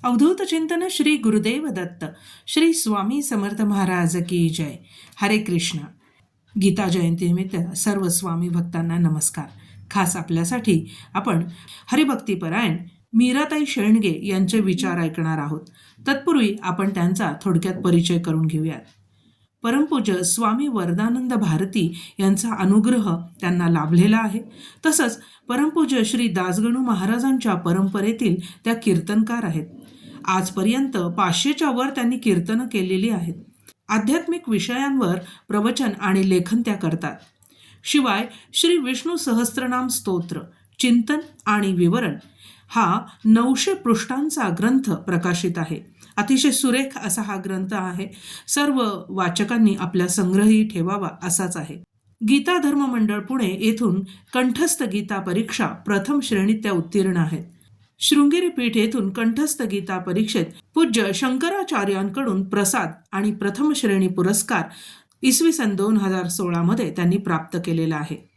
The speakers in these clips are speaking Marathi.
अवधूत चिंतन श्री गुरुदेव दत्त श्री स्वामी समर्थ महाराज की जय. हरे कृष्ण. गीता जयंतीनिमित्त सर्व स्वामी भक्तांना नमस्कार. खास आपल्यासाठी आपण हरिभक्तीपरायण मीराताई शेंडगे यांचे विचार ऐकणार आहोत. तत्पूर्वी आपण त्यांचा थोडक्यात परिचय करून घेऊयात. परमपूज्य स्वामी वरदानंद भारती यांचा अनुग्रह त्यांना लाभलेला आहे. तसंच परमपूज्य श्री दासगणू महाराजांच्या परंपरेतील त्या कीर्तनकार आहेत. आजपर्यंत 500च्या वर त्यांनी कीर्तनं केलेली आहेत. आध्यात्मिक विषयांवर प्रवचन आणि लेखन त्या करतात. शिवाय श्री विष्णू सहस्त्रनाम स्तोत्र चिंतन आणि विवरण हा 900 पृष्ठांचा ग्रंथ प्रकाशित आहे. अतिशय सुरेख असा हा ग्रंथ आहे. सर्व वाचकांनी आपल्या संग्रही ठेवावा असाच आहे. गीता धर्म मंडळ पुणे येथून कंठस्थ गीता परीक्षा प्रथम श्रेणीत त्या उत्तीर्ण आहेत. शृंगेरी पीठ येथून कंठस्थ गीता परीक्षेत पूज्य शंकराचार्यांकडून प्रसाद आणि प्रथम श्रेणी पुरस्कार इसवी सन 2016 मध्ये त्यांनी प्राप्त केलेला आहे.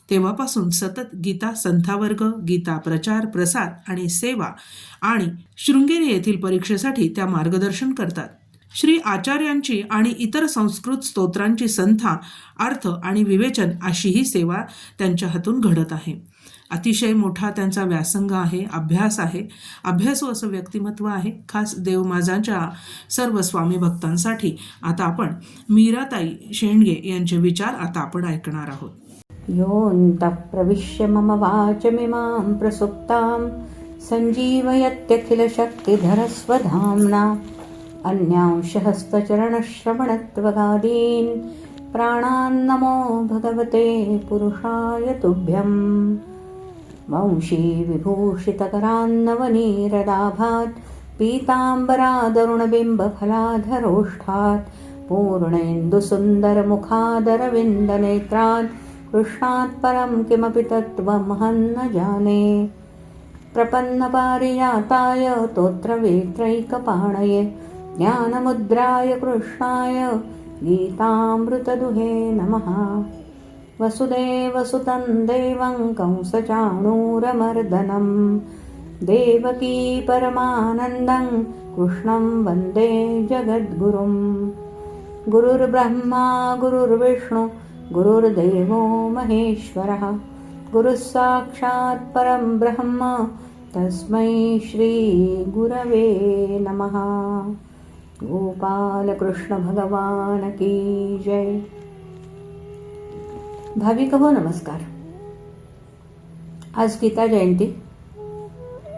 तेव्हापासून सतत गीता संथावर्ग, गीता प्रचार प्रसार आणि सेवा आणि शृंगेरी येथील परीक्षेसाठी त्या मार्गदर्शन करतात. श्री आचार्यांची आणि इतर संस्कृत स्तोत्रांची संथा, अर्थ आणि विवेचन अशी ही सेवा त्यांच्या हातून घडत आहे. अतिशय मोठा त्यांचा व्यासंग आहे, अभ्यास आहे, अभ्यासू असं व्यक्तिमत्व आहे. खास देवमाजांच्या सर्व स्वामी भक्तांसाठी आता आपण मीराताई शेंडगे यांचे विचार आता आपण ऐकणार आहोत. योऽन्तः प्रविश्य मम वाचमिमां प्रसुप्तां सञ्जीवयत्यखिलशक्तिधरस्वधाम्ना अन्यांशहस्तचरणश्रवणत्वगादीन् प्राणान्नमो भगवते पुरुषाय तुभ्यं. वंशी विभूषितकरान्नवनीरदाभात् पीताम्बरादरुणबिम्बफलाधरोष्ठात् पूर्णेन्दुसुन्दरमुखादरविन्दनेत्रात् कृष्णात् परं किमपि तत्त्वमहं न जाने. प्रपन्नपारिजाताय तोत्रवेत्रैकपाणये ज्ञानमुद्राय कृष्णाय गीतामृतदुहे नमः. वसुदेवसुतं देवं कंसचाणूरमर्दनं देवकी परमानन्दं कृष्णं वन्दे जगद्गुरुं. गुरुर्ब्रह्मा गुरुर्विष्णु गुरुर्देवो महेश्वरः गुरुः साक्षात् परं ब्रह्म तस्मै श्री गुरवे नमः. गोपालकृष्ण भगवान की जय. भाविक हो नमस्कार. आज गीता जयंती,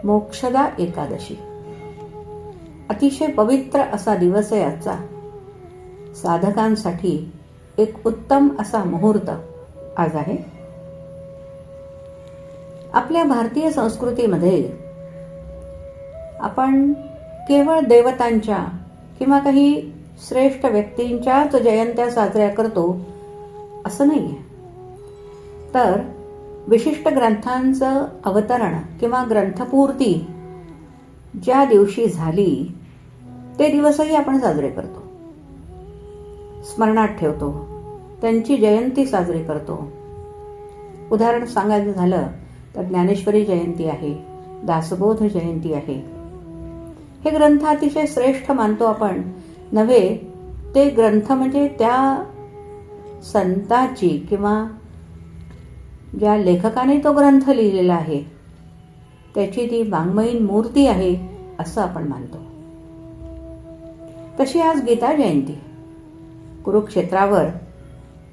मोक्षदा एकादशी. अतिशय पवित्र असा दिवस आहे आजचा. साधकांसाठी एक उत्तम असा मुहूर्त आज आहे. आपल्या भारतीय संस्कृतीमध्ये आपण केवळ देवतांच्या किंवा काही श्रेष्ठ व्यक्तींच्याच जयंत्या साजऱ्या करतो असं नाही आहे. तर विशिष्ट ग्रंथांचं अवतरण किंवा ग्रंथपूर्ती ज्या दिवशी झाली ते दिवसही आपण साजरे करतो, स्मरणात ठेवतो, त्यांची जयंती साजरी करतो. उदाहरण सांगायचं झालं तर ज्ञानेश्वरी जयंती आहे, दासबोध जयंती आहे. हे ग्रंथ अतिशय श्रेष्ठ मानतो आपण. नव्हे, ते ग्रंथ म्हणजे त्या संताची किंवा ज्या लेखकाने तो ग्रंथ लिहिलेला आहे त्याची ती वाङ्मयीन मूर्ती आहे असं आपण मानतो. तशी आज गीता जयंती. कुरुक्षेत्रावर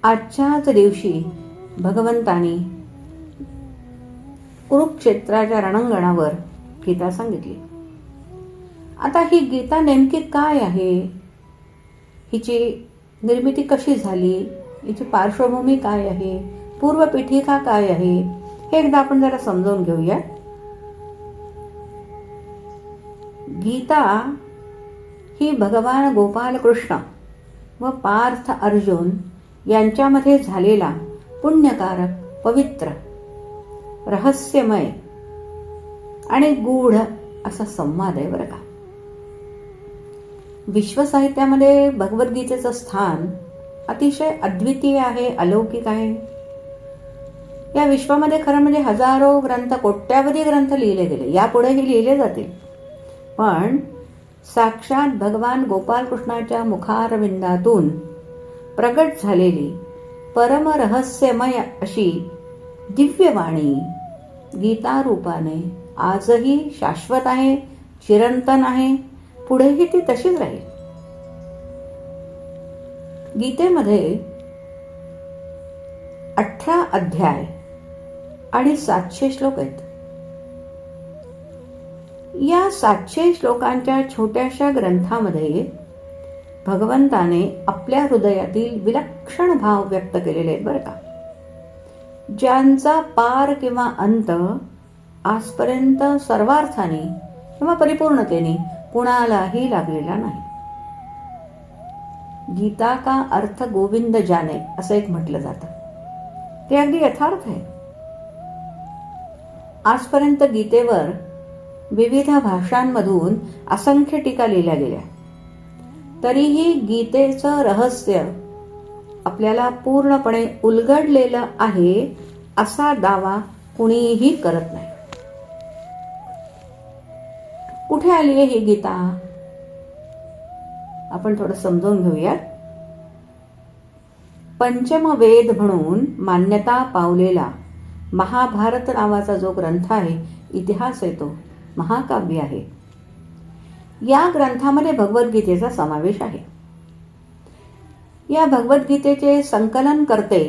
आजच्याच दिवशी भगवंतानी कुरुक्षेत्राच्या रणांगणावर गीता सांगितली. आता ही गीता नेमकी काय आहे, हिची निर्मिती कशी झाली, हिची पार्श्वभूमी काय आहे, पूर्वपीठिका काय आहे, हे एकदा आपण जरा समजावून घेऊया. गीता ही भगवान गोपाल कृष्ण व पार्थ अर्जुन यांच्यामध्ये झालेला पुण्यकारक, पवित्र, रहस्यमय आणि गूढ असा संवाद आहे बरं का. विश्वसाहित्यामध्ये भगवद्गीतेचं स्थान अतिशय अद्वितीय आहे, अलौकिक आहे. या विश्वामध्ये खरं म्हणजे हजारो ग्रंथ, कोट्यावधी ग्रंथ लिहिले गेले, यापुढेही लिहिले जातील. पण साक्षात भगवान गोपालकृष्णाच्या मुखारविंदातून प्रगट झालेली परमरहस्यमय अशी दिव्यवाणी गीता रूपाने आजही शाश्वत आहे, चिरंतन आहे, पुढेही ती तशीच राहील. गीतेमध्ये 18 अध्याय आणि 700 श्लोक आहेत. या 700 श्लोकांच्या छोट्याशा ग्रंथामध्ये भगवंताने आपल्या हृदयातील विलक्षण भाव व्यक्त केलेले आहेत बरं का, ज्यांचा पार किंवा अंत आजपर्यंत सर्वार्थाने किंवा परिपूर्णतेने कुणालाही लागलेला नाही. गीता का अर्थ गोविंद जाने असं एक म्हटलं जातं. ते अगदी यथार्थ आहे. आजपर्यंत गीतेवर विविध भाषांमधून असंख्य टीका लिहिल्या गेल्या, तरीही गीतेचं रहस्य आपल्याला पूर्णपणे उलगडलेलं आहे असा दावा कुणीही करत नाही. कुठे आली आहे ही गीता? आपण थोडं समजून घेऊया. पंचमवेद म्हणून मान्यता पावलेला महाभारत नावाचा जो ग्रंथ आहे, इतिहास आहे, तो महाकाव्य आहे. या ग्रंथामध्ये भगवद्गीतेचा समावेश आहे. या भगवद्गीतेचे संकलन करते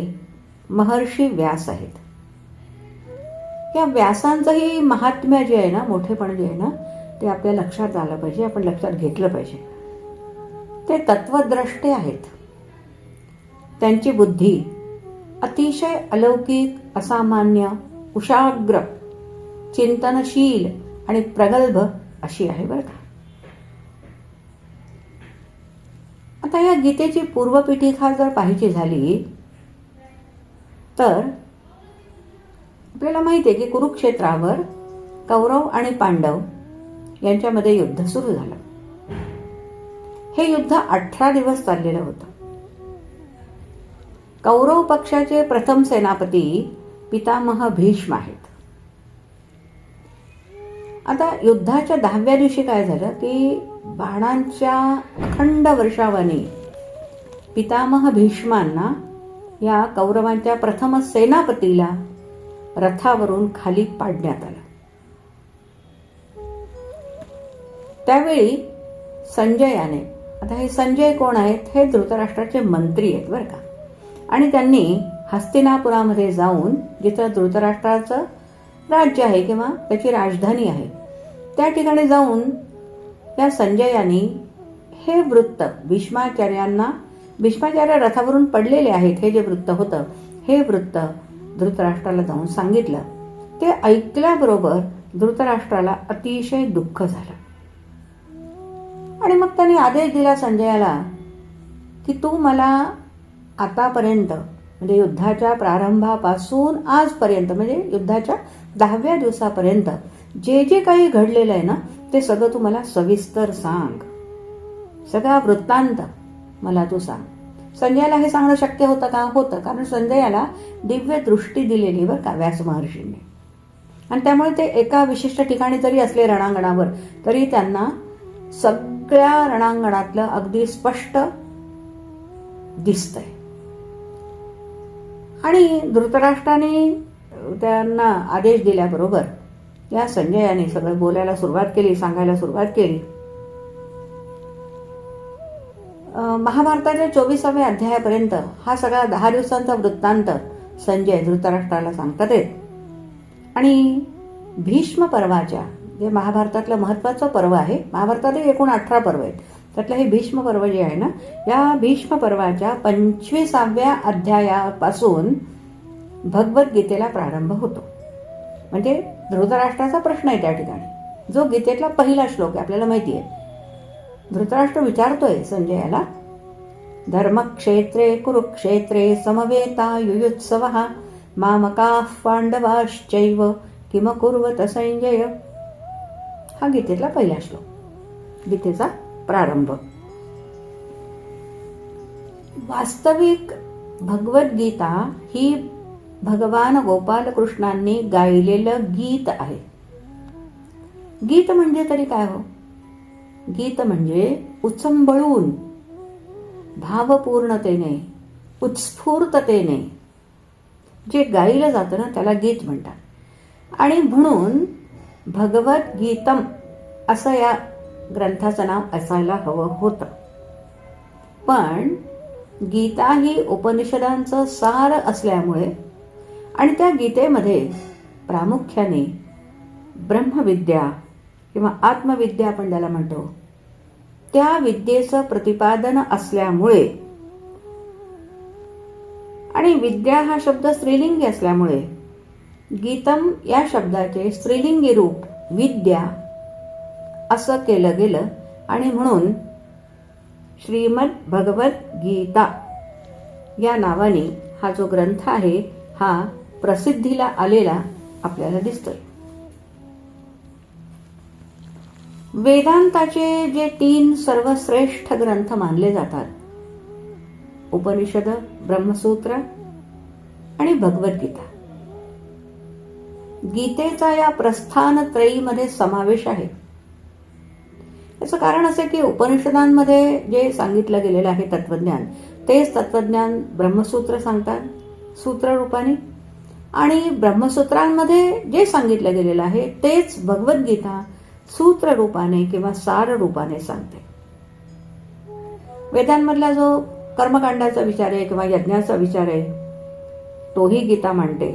महर्षी व्यास आहेत. या व्यासांचंही महात्म्य जे आहे ना, मोठेपण जे आहे ना, ते आपल्या लक्षात आलं पाहिजे, आपण लक्षात घेतलं पाहिजे. ते तत्वद्रष्टे आहेत. त्यांची बुद्धी अतिशय अलौकिक, असामान्य, कुशाग्र, चिंतनशील आणि प्रगल्भ अशी आहे बरं का. आता या गीतेची पूर्वपीठिका जर पाहायची झाली तर आपल्याला माहिती आहे की कुरुक्षेत्रावर कौरव आणि पांडव यांच्यामध्ये युद्ध सुरू झालं. हे युद्ध 18 दिवस चाललेलं होतं. कौरव पक्षाचे प्रथम सेनापती पितामह भीष्म आहेत. आता युद्धाच्या 10व्या दिवशी काय झालं की बाणांच्या अखंड वर्षावाने पितामह भीष्मांना या कौरवांच्या प्रथम सेनापतीला रथावरून खाली पाडण्यात आलं. त्यावेळी संजयाने, आता हे संजय कोण आहेत? हे धृतराष्ट्राचे मंत्री आहेत बरं का. आणि त्यांनी हस्तिनापुरामध्ये जाऊन, जिथं धृतराष्ट्राचं राज्य आहे किंवा त्याची राजधानी आहे, त्या ठिकाणी जाऊन या संजयाने हे वृत्त भीष्माचार्य रथावरून पडलेले आहेत, हे जे वृत्त होतं, हे वृत्त धृतराष्ट्राला जाऊन सांगितलं. ते ऐकल्याबरोबर धृतराष्ट्राला अतिशय दुःख झालं आणि मग त्यांनी आदेश दिला संजयाला की तू मला आतापर्यंत, म्हणजे युद्धाच्या प्रारंभापासून आजपर्यंत, म्हणजे युद्धाच्या 10व्या दिवसापर्यंत जे जे काही घडलेलं आहे ना, ते सगळं तू मला सविस्तर सांग. सगळा वृत्तांत मला तू सांग. संजयाला हे सांगणं शक्य होतं का? होतं, कारण संजयाला दिव्य दृष्टी दिलेली बरं का व्यास महर्षींनी. आणि त्यामुळे ते एका विशिष्ट ठिकाणी जरी असले रणांगणावर, तरी त्यांना सगळ्या रणांगणातलं अगदी स्पष्ट दिसतंय. आणि धृतराष्ट्राने त्यांना आदेश दिल्याबरोबर या संजयाने सगळं बोलायला सुरुवात केली, सांगायला सुरुवात केली. महाभारताच्या 24व्या अध्यायापर्यंत हा सगळा 10 दिवसांचा वृत्तांत संजय धृतराष्ट्राला सांगतात आहेत. आणि भीष्म पर्वाच्या, जे महाभारतातलं महत्वाचं पर्व आहे, महाभारतातही एकूण 18 पर्व आहेत, त्यातलं हे भीष्म पर्व जे आहे ना, या भीष्म पर्वाच्या 25व्या अध्यायापासून भगवद्गीतेला प्रारंभ होतो. म्हणजे धृतराष्ट्राचा प्रश्न आहे त्या ठिकाणी, जो गीतेतला पहिला श्लोक आहे, आपल्याला माहिती आहे. धृतराष्ट्र विचारतोय संजयाला, धर्मक्षेत्रे कुरुक्षेत्रे समवेता युयुत्सवः मामकाः पांडवाश्चैव किम कुर्वत संजय. हा गीतेतला पहिला श्लोक, गीतेचा प्रारंभ. वास्तविक भगवद्गीता ही भगवान गोपालकृष्णांनी गायलेलं गीत आहे. गीत म्हणजे तरी काय हो? गीत म्हणजे उचंबळून, भावपूर्णतेने, उत्स्फूर्ततेने जे गायलं जातं ना त्याला गीत म्हणतात. आणि म्हणून भगवद्गीतम असं या ग्रंथाचं नाव असायला हवं होतं. पण गीता ही उपनिषदांचं सार असल्यामुळे आणि त्या गीतेमध्ये प्रामुख्याने ब्रह्मविद्या किंवा आत्मविद्या आपण त्याला म्हणतो, त्या विद्येचं प्रतिपादन असल्यामुळे आणि विद्या हा शब्द स्त्रीलिंगी असल्यामुळे गीतम या शब्दाचे स्त्रीलिंगी रूप विद्या असं केलं गेलं. आणि म्हणून श्रीमद भगवत गीता या नावाने हा जो ग्रंथ आहे हा प्रसिद्धीला आलेला आपल्याला दिसतोय. वेदांताचे जे 3 सर्वश्रेष्ठ ग्रंथ मानले जातात, उपनिषद, ब्रह्मसूत्र आणि भगवद्गीता, गीतेचा या प्रस्थान त्रयीमध्ये समावेश आहे. याचं कारण असे की उपनिषदांमध्ये जे सांगितलं गेलेलं आहे तत्वज्ञान, तेच तत्वज्ञान ब्रह्मसूत्र सांगतात सूत्र रूपाने, आणि ब्रह्मसूत्रांमध्ये जे सांगितलं गेलेलं आहे तेच भगवद्गीता सूत्र रूपाने किंवा सार रूपाने सांगते. वेदांमधला जो कर्मकांडाचा विचार आहे किंवा यज्ञाचा विचार आहे तोही गीता मांडते.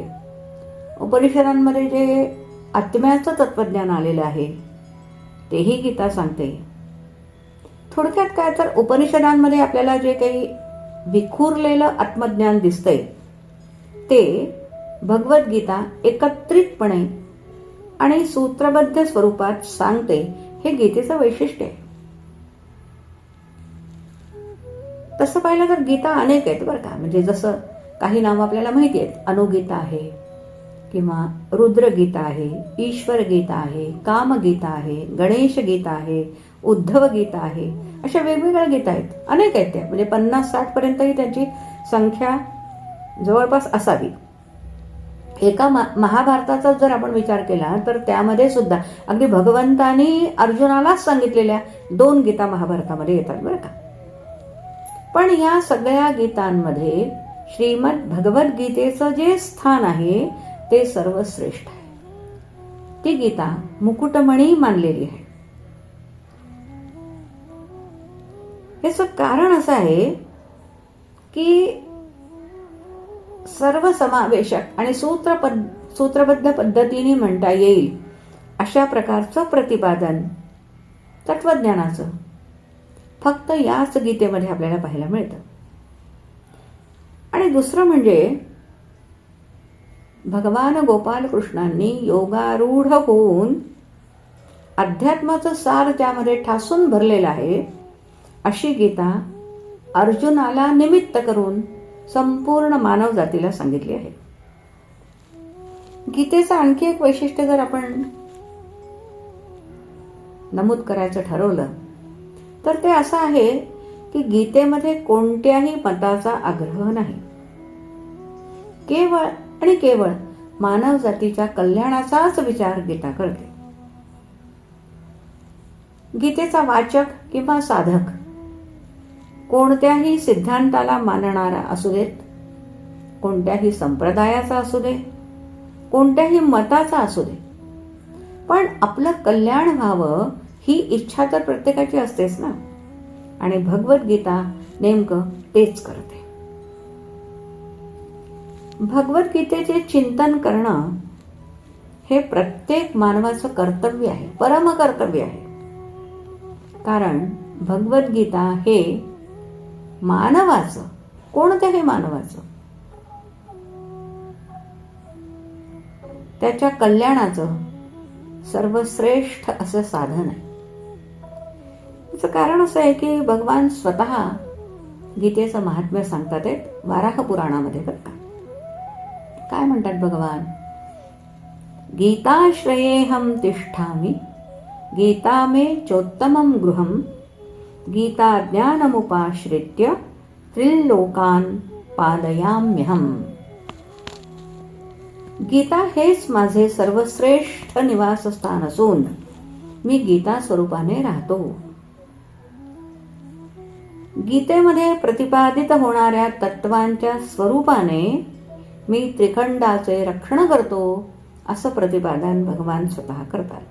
उपनिषदांमध्ये जे आत्म्याचं तत्वज्ञान आलेलं आहे तेही गीता सांगते. थोडक्यात काय तर उपनिषदांमध्ये आपल्याला जे काही विखुरलेलं आत्मज्ञान दिसतंय ते भगवद्गीता एकत्रितपणे आणि सूत्रबद्ध स्वरूपात सांगते. हे गीतेचं वैशिष्ट्य आहे. तसं पाहिलं तर गीता अनेक आहेत बरं का. म्हणजे जसं काही नावं आपल्याला माहिती आहेत, अनुगीता आहे किंवा रुद्रगीता आहे, ईश्वर गीता आहे, कामगीता आहे, गणेश गीता आहे, उद्धव गीता आहे, अशा वेगवेगळ्या गीता आहेत. अनेक आहेत त्या, म्हणजे 50-60 पर्यंतही त्यांची संख्या जवळपास असावी. एका महाभारताचा जर आपण विचार केला तर त्यामध्ये सुद्धा अगदी भगवंतांनी अर्जुनालाच सांगितलेल्या 2 गीता महाभारतामध्ये येतात बरं का. पण या सगळ्या गीतांमध्ये श्रीमद भगवद्गीतेचं जे स्थान आहे ते सर्वश्रेष्ठ आहे. ती गीता मुकुटमणी मानलेली आहे. याचं कारण असं आहे की सर्वसमावेशक आणि सूत्रबद्ध पद्धतीने म्हणता येईल अशा प्रकारचं प्रतिपादन तत्वज्ञानाचं फक्त याच गीतेमध्ये आपल्याला पाहायला मिळतं. आणि दुसरं म्हणजे भगवान गोपाल कृष्णांनी योगारूढ होऊन अध्यात्माचं सार त्यामध्ये ठासून भरलेलं आहे अशी गीता अर्जुनाला निमित्त करून संपूर्ण मानव जातीला सांगितली आहे. गीतेचं आणखी एक वैशिष्ट्य जर आपण नमूद करायचं ठरवलं तर ते असं आहे की गीतेमध्ये कोणत्याही मताचा आग्रह नाही. केवळ आणि केवळ मानव जातीच्या कल्याणाचाच विचार गीता करते. गीतेचा वाचक किंवा साधक कोणत्याही सिद्धांताला मानणारा असू देत, कोणत्याही संप्रदायाचा असू दे, कोणत्याही मताचा असू दे, पण आपलं कल्याण व्हावं ही इच्छा तर प्रत्येकाची असतेच ना. आणि भगवद्गीता नेमकं तेच करते. भगवद्गीतेचे चिंतन करणं हे प्रत्येक मानवाचं कर्तव्य आहे, परमकर्तव्य आहे. कारण भगवद्गीता हे मानवाचं, कोणत्याही मानवाचं, त्याच्या कल्याणाचं सर्वश्रेष्ठ असं साधन आहे. याचं कारण असं आहे की भगवान स्वतः गीतेचं महात्म्य सांगतात वाराह पुराणामध्ये बरं का. काय म्हणतात भगवान? गीताश्रयेहम तिष्ठामि गीता मे चोत्तमं गृहं गीता ज्ञानमुपाश्रित्य त्रिलोकान पालयाम्यहम. गीता हेच माझे सर्वश्रेष्ठ निवासस्थान असून मी गीता स्वरूपाने राहतो. गीतेमध्ये प्रतिपादित होणाऱ्या तत्वांच्या स्वरूपाने मी त्रिखंडाचे रक्षण करतो असं प्रतिपादन भगवान स्वतः करतात.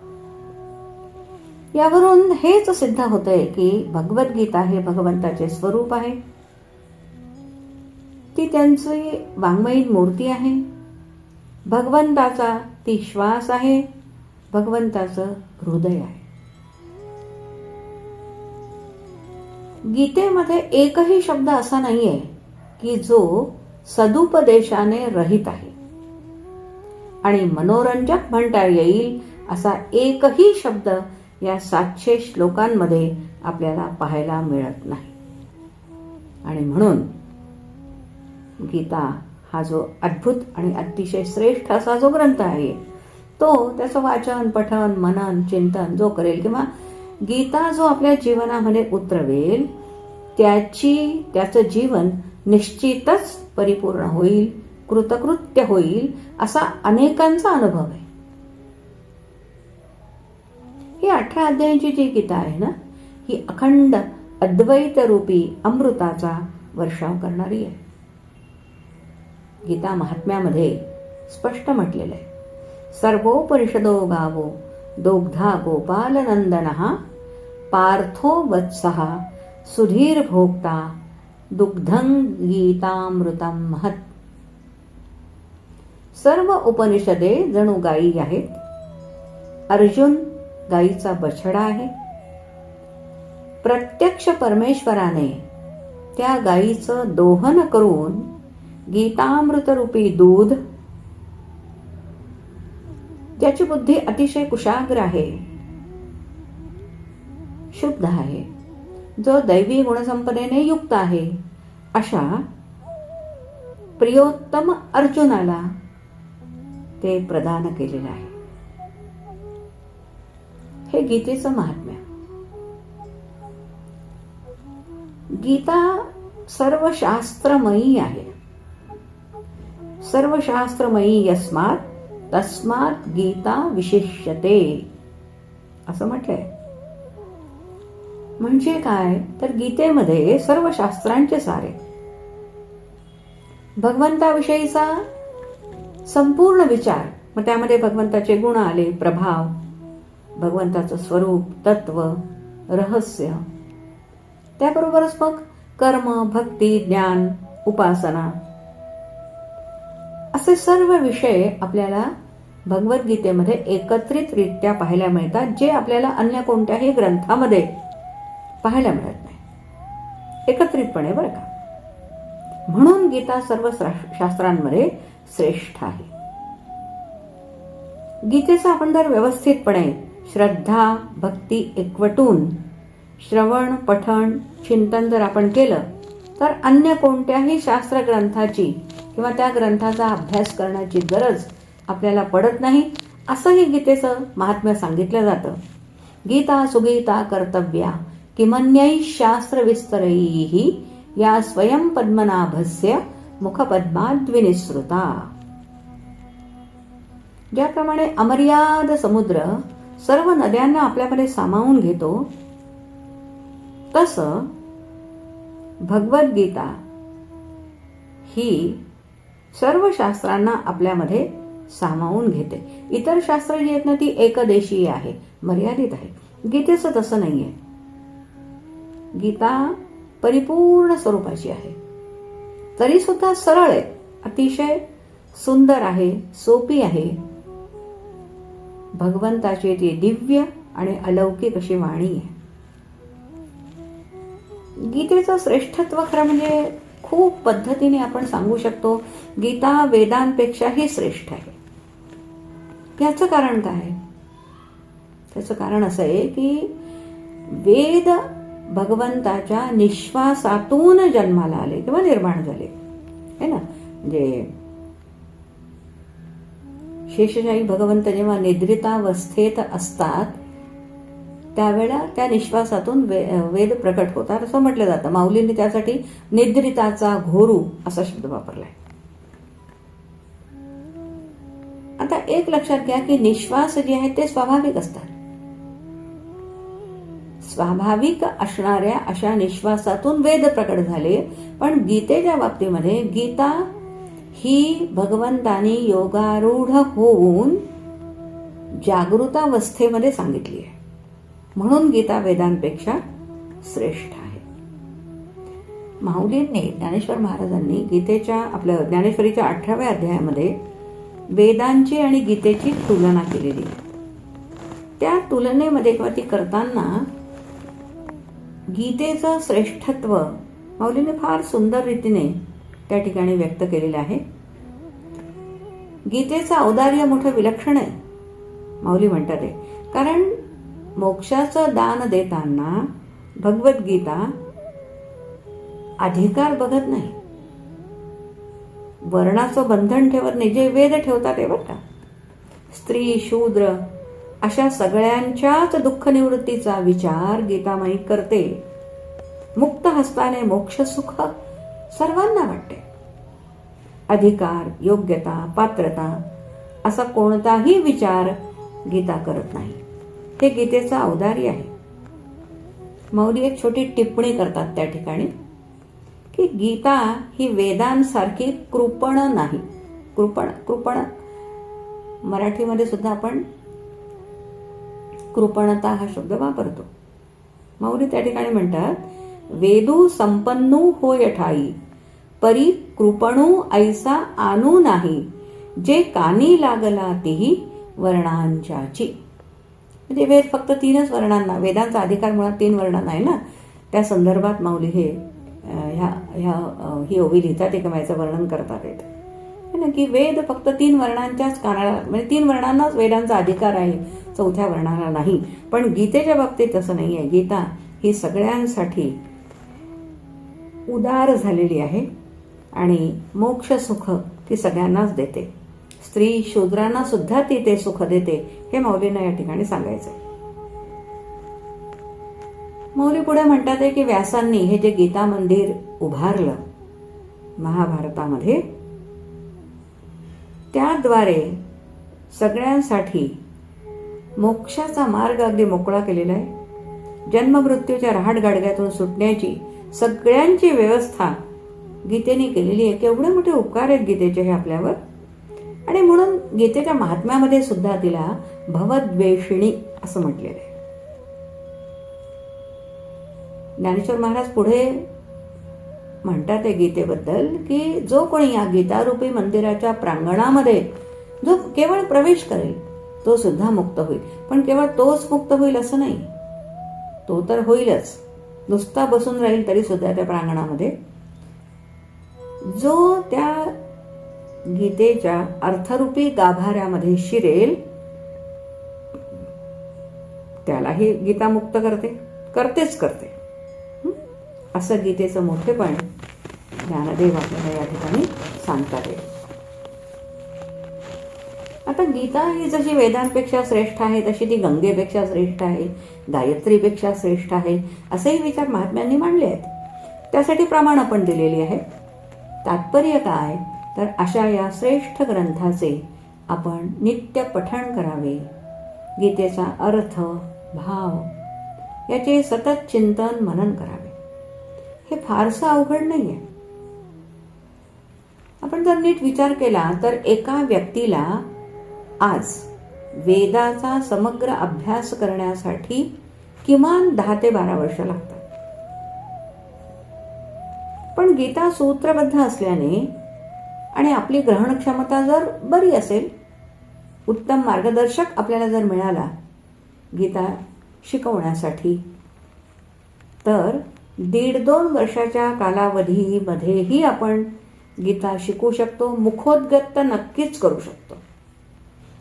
यावरून हेच सिद्ध होतंय की भगवद्गीता हे भगवंताचे स्वरूप आहे. ती त्यांची वाङ्मयीन मूर्ती आहे. भगवंताचा ती श्वास आहे. भगवंताचं हृदय आहे. गीतेमध्ये एकही शब्द असा नाहीये की जो सदुपदेशाने रहित आहे. आणि मनोरंजक म्हणता येईल असा एकही शब्द या 700 श्लोकांमध्ये आपल्याला पाहायला मिळत नाही. आणि म्हणून गीता हा जो अद्भुत आणि अतिशय श्रेष्ठ असा जो ग्रंथ आहे, तो त्याचं वाचन, पठन, मनन, चिंतन जो करेल किंवा गीता जो आपल्या जीवनामध्ये उतरवेल त्याचं जीवन निश्चितच परिपूर्ण होईल, कृतकृत्य होईल असा अनेकांचा अनुभव आहे. ही 18 अध्यायांची जी गीता आहे ना, ही अखंड अद्वैत रूपी अमृताचा वर्षाव करणारी आहे. गीता महात्म्यामध्ये स्पष्ट म्हटलेलं आहे, सर्वोपनिषदो गावो दोग्धा गोपालनंदनः पार्थो वत्सः सुधीर भोक्ता दुग्धं गीतामृतं महत्. सर्व उपनिषदे जणू गायी आहेत. अर्जुन गायीचा बछडा आहे. प्रत्यक्ष परमेश्वराने त्या गायीचं दोहन करून गीतामृत रूपी दूध, ज्याची बुद्धी अतिशय कुशाग्र आहे, शुद्ध आहे, जो दैवी गुणसंपदेने युक्त आहे, अशा प्रियोत्तम अर्जुनाला ते प्रदान केलेलं आहे. हे गीतेचं महात्म्य. गीता सर्व शास्त्रमयी आहे. सर्व शास्त्रमयी यस्मात् तस्मात् गीता विशिष्यते असं म्हटलंय. म्हणजे काय तर गीतेमध्ये सर्व शास्त्रांचे सारे, भगवंताविषयीचा संपूर्ण विचार, मग त्यामध्ये भगवंताचे गुण आले, प्रभाव, भगवंताचं स्वरूप, तत्व, रहस्य, त्याबरोबरच मग कर्म, भक्ती, ज्ञान, उपासना, असे सर्व विषय आपल्याला भगवद्गीतेमध्ये एकत्रितरित्या पाहायला मिळतात, जे आपल्याला अन्य कोणत्याही ग्रंथामध्ये पाहायला मिळत नाही, एकत्रितपणे, बरं का. म्हणून गीता सर्व शास्त्रांमध्ये श्रेष्ठ आहे. गीतेचा आपण जर व्यवस्थितपणे श्रद्धा, भक्ती एकवटून श्रवण, पठण, चिंतन जर आपण केलं तर अन्य कोणत्याही शास्त्र ग्रंथाची किंवा त्या ग्रंथाचा अभ्यास करण्याची गरज आपल्याला पडत नाही, असंही गीतेचं महात्म्य सांगितलं जातं. गीता सुगीता कर्तव्या किमन्यै शास्त्र विस्तरैः या स्वयं पद्मनाभस्य मुखपद्माद्विनिसृता. ज्याप्रमाणे अमर्याद समुद्र सर्व नद्यांना आपल्यामध्ये सामावून घेतो, तसं भगवद्गीता ही सर्व शास्त्रांना आपल्यामध्ये सामावून घेते. इतर शास्त्र जी आहेत ना, ती एकदेशीय आहे, मर्यादित आहे. गीतेचं तसं नाहीये. गीता परिपूर्ण स्वरूपाची आहे, तरी सुद्धा सरळ आहे, अतिशय सुंदर आहे, सोपी आहे. भगवंताची ती दिव्य आणि अलौकिक अशी वाणी आहे. गीतेचं श्रेष्ठत्व खरं म्हणजे खूप पद्धतीने आपण सांगू शकतो. गीता वेदांपेक्षाही श्रेष्ठ आहे. याचं कारण काय? त्याचं कारण असं आहे की वेद भगवंताच्या निश्वासातून जन्माला आले किंवा निर्माण झाले, है ना. म्हणजे शेषशाही भगवंत जेव्हा निद्रितावस्थेत असतात त्यावेळेला त्या निश्वासातून वेद प्रकट होतात असं म्हटलं जातं. माऊलींनी त्यासाठी निद्रिताचा घोरू असा शब्द वापरलाय. आता एक लक्षात घ्या की निश्वास जे आहेत ते स्वाभाविक असतात. स्वाभाविक असणाऱ्या अशा निश्वासातून वेद प्रकट झाले. पण गीतेच्या बाबतीमध्ये गीता ही भगवंतानी योगारूढ होऊन जागृतावस्थेमध्ये सांगितली आहे. म्हणून गीता वेदांपेक्षा श्रेष्ठ आहे. माऊलींनी, ज्ञानेश्वर महाराजांनी गीतेच्या आपल्या ज्ञानेश्वरीच्या 18व्या अध्यायामध्ये वेदांची आणि गीतेची तुलना केलेली आहे. त्या तुलनेमध्ये किंवा ती करताना गीतेचं श्रेष्ठत्व माऊलीने फार सुंदर रीतीने त्या ठिकाणी व्यक्त केलेलं आहे. गीतेचं औदार्य मोठं विलक्षण आहे, माऊली म्हणतात आहे. कारण मोक्षाचं दान देताना भगवद्गीता अधिकार बघत नाही, वर्णाचं बंधन ठेवत नाही. जे वेद ठेवतात ते बघ का, स्त्री शूद्र अशा सगळ्यांच्याच दुःख निवृत्तीचा विचार गीतामाई करते. मुक्त हस्ताने मोक्ष सुख सर्वांना वाटते. अधिकार, योग्यता, पात्रता असा कोणताही विचार गीता करत नाही. हे गीतेचं औदार्य आहे. माऊली एक छोटी टिप्पणी करतात त्या ठिकाणी की गीता ही वेदांसारखी कृपण नाही. कृपण मराठीमध्ये सुद्धा आपण कृपणता हा शब्द वापरतो. माऊली त्या ठिकाणी म्हणतात, वेदू संपन्नू होय ठाई, परी कृपणू ऐसा आणू नाही, जे कानी लागला तीही वर्णांच्याची. म्हणजे वेद फक्त 3च वर्णांना, वेदांचा अधिकार मुळात 3 वर्णांना आहे ना. त्या संदर्भात माऊली ही ओवी लिहितात, एकमेकांचं वर्णन करतात येत ना की वेद फक्त 3 वर्णांच्याच कानाला, म्हणजे 3 वर्णांनाच वेदांचा अधिकार आहे, 4थ्या वर्णाला नाही. पण गीतेच्या बाबतीत तसं नाही आहे. गीता ही सगळ्यांसाठी उदार झालेली आहे आणि मोक्ष सुख ती सगळ्यांनाच देते. स्त्री शूद्रांना सुद्धा ती ते सुख देते. हे माऊलींना या ठिकाणी सांगायचं आहे. माऊली पुढे म्हणतात आहे की व्यासांनी हे जे गीता मंदिर उभारलं महाभारतामध्ये, त्याद्वारे सगळ्यांसाठी मोक्षाचा मार्ग अगदी मोकळा केलेला आहे. जन्ममृत्यूच्या रहाटगाडग्यातून सुटण्याची सगळ्यांची व्यवस्था गीतेने केलेली आहे. केवढे मोठे उपकार आहेत गीतेचे हे आपल्यावर. आणि म्हणून गीतेच्या महात्म्यामध्ये सुद्धा तिला भवद्वेषिणी असं म्हटलेलं आहे. ज्ञानेश्वर महाराज पुढे म्हणतात आहे गीतेबद्दल की जो कोणी या गीतारूपी मंदिराच्या प्रांगणामध्ये जो केवळ प्रवेश करेल तो सुद्धा मुक्त होईल. पण केवळ तोच मुक्त होईल असं नाही, तो तर होईलच, नुसता बसून राहील तरी सुद्धा त्या प्रांगणामध्ये. जो त्या गीतेच्या अर्थरूपी गाभाऱ्यामध्ये शिरेल त्यालाही गीता मुक्त करतेच करते. असं गीतेचं मोठेपण ज्ञानदेव आपल्याला या ठिकाणी सांगतात. आता गीता ही जशी वेदांपेक्षा श्रेष्ठ आहे तशी ती गंगेपेक्षा श्रेष्ठ आहे, गायत्रीपेक्षा श्रेष्ठ आहे, असेही विचार महात्म्यांनी मांडले आहेत. त्यासाठी प्रमाणं पण दिलेली आहे. तात्पर्य काय तर अशा या श्रेष्ठ ग्रंथाचे आपण नित्य पठण करावे. गीतेचा अर्थ, भाव याचे सतत चिंतन मनन करावे. हे फारसं अवघड नाही आहे. आपण जर नीट विचार केला तर एका व्यक्तीला आज वेदाचा समग्र अभ्यास करण्यासाठी किमान 10 ते 12 वर्ष लागतात. पण गीता सूत्रबद्ध असल्याने आणि आपली ग्रहण क्षमता जर बरी असेल, उत्तम मार्गदर्शक आपल्याला जर मिळाला गीता शिकवण्यासाठी, तर 1.5-2 वर्षाच्या कालावधीमध्येही आपण गीता शिकू शकतो. मुखोद्गत तर नक्कीच करू शकतो.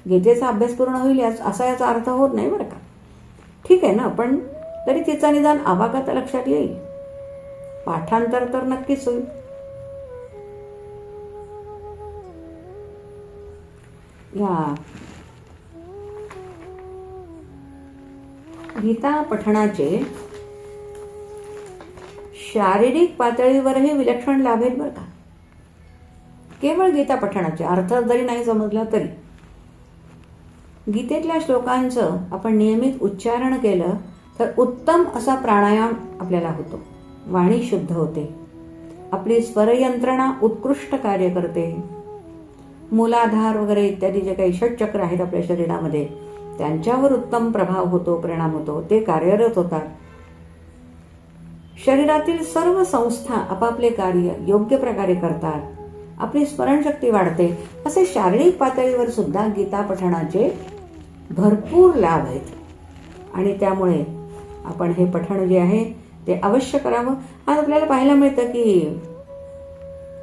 गीतेचा अभ्यास पूर्ण होईल असा याचा अर्थ होत नाही बरं का. ठीक आहे ना, पण तरी तिचा निदान आवागत लक्षात येईल. पाठांतर तर नक्कीच होईल. या गीता पठणाचे शारीरिक पातळीवरही विलक्षण लाभ आहेत बरं का. केवळ गीता पठणाचे अर्थ जरी नाही समजला तरी गीतेतल्या श्लोकांचं आपण नियमित उच्चारण केलं तर उत्तम असा प्राणायाम आपल्याला होतो, वाणी शुद्ध होते, आपली स्वरयंत्रणा उत्कृष्ट कार्य करते, मूलाधार वगैरे इत्यादी जे काही षटचक्र आहेत आपल्या शरीरामध्ये त्यांच्यावर उत्तम प्रभाव होतो, परिणाम होतो, ते कार्यरत होतात. शरीरातील सर्व संस्था आपापले कार्य योग्य प्रकारे करतात, आपली स्मरणशक्ती वाढते. असे शारीरिक पातळीवर सुद्धा गीता पठणाचे भरपूर लाभ आहेत आणि त्यामुळे आपण हे पठण जे आहे ते अवश्य करावं. आज आपल्याला पाहायला मिळतं की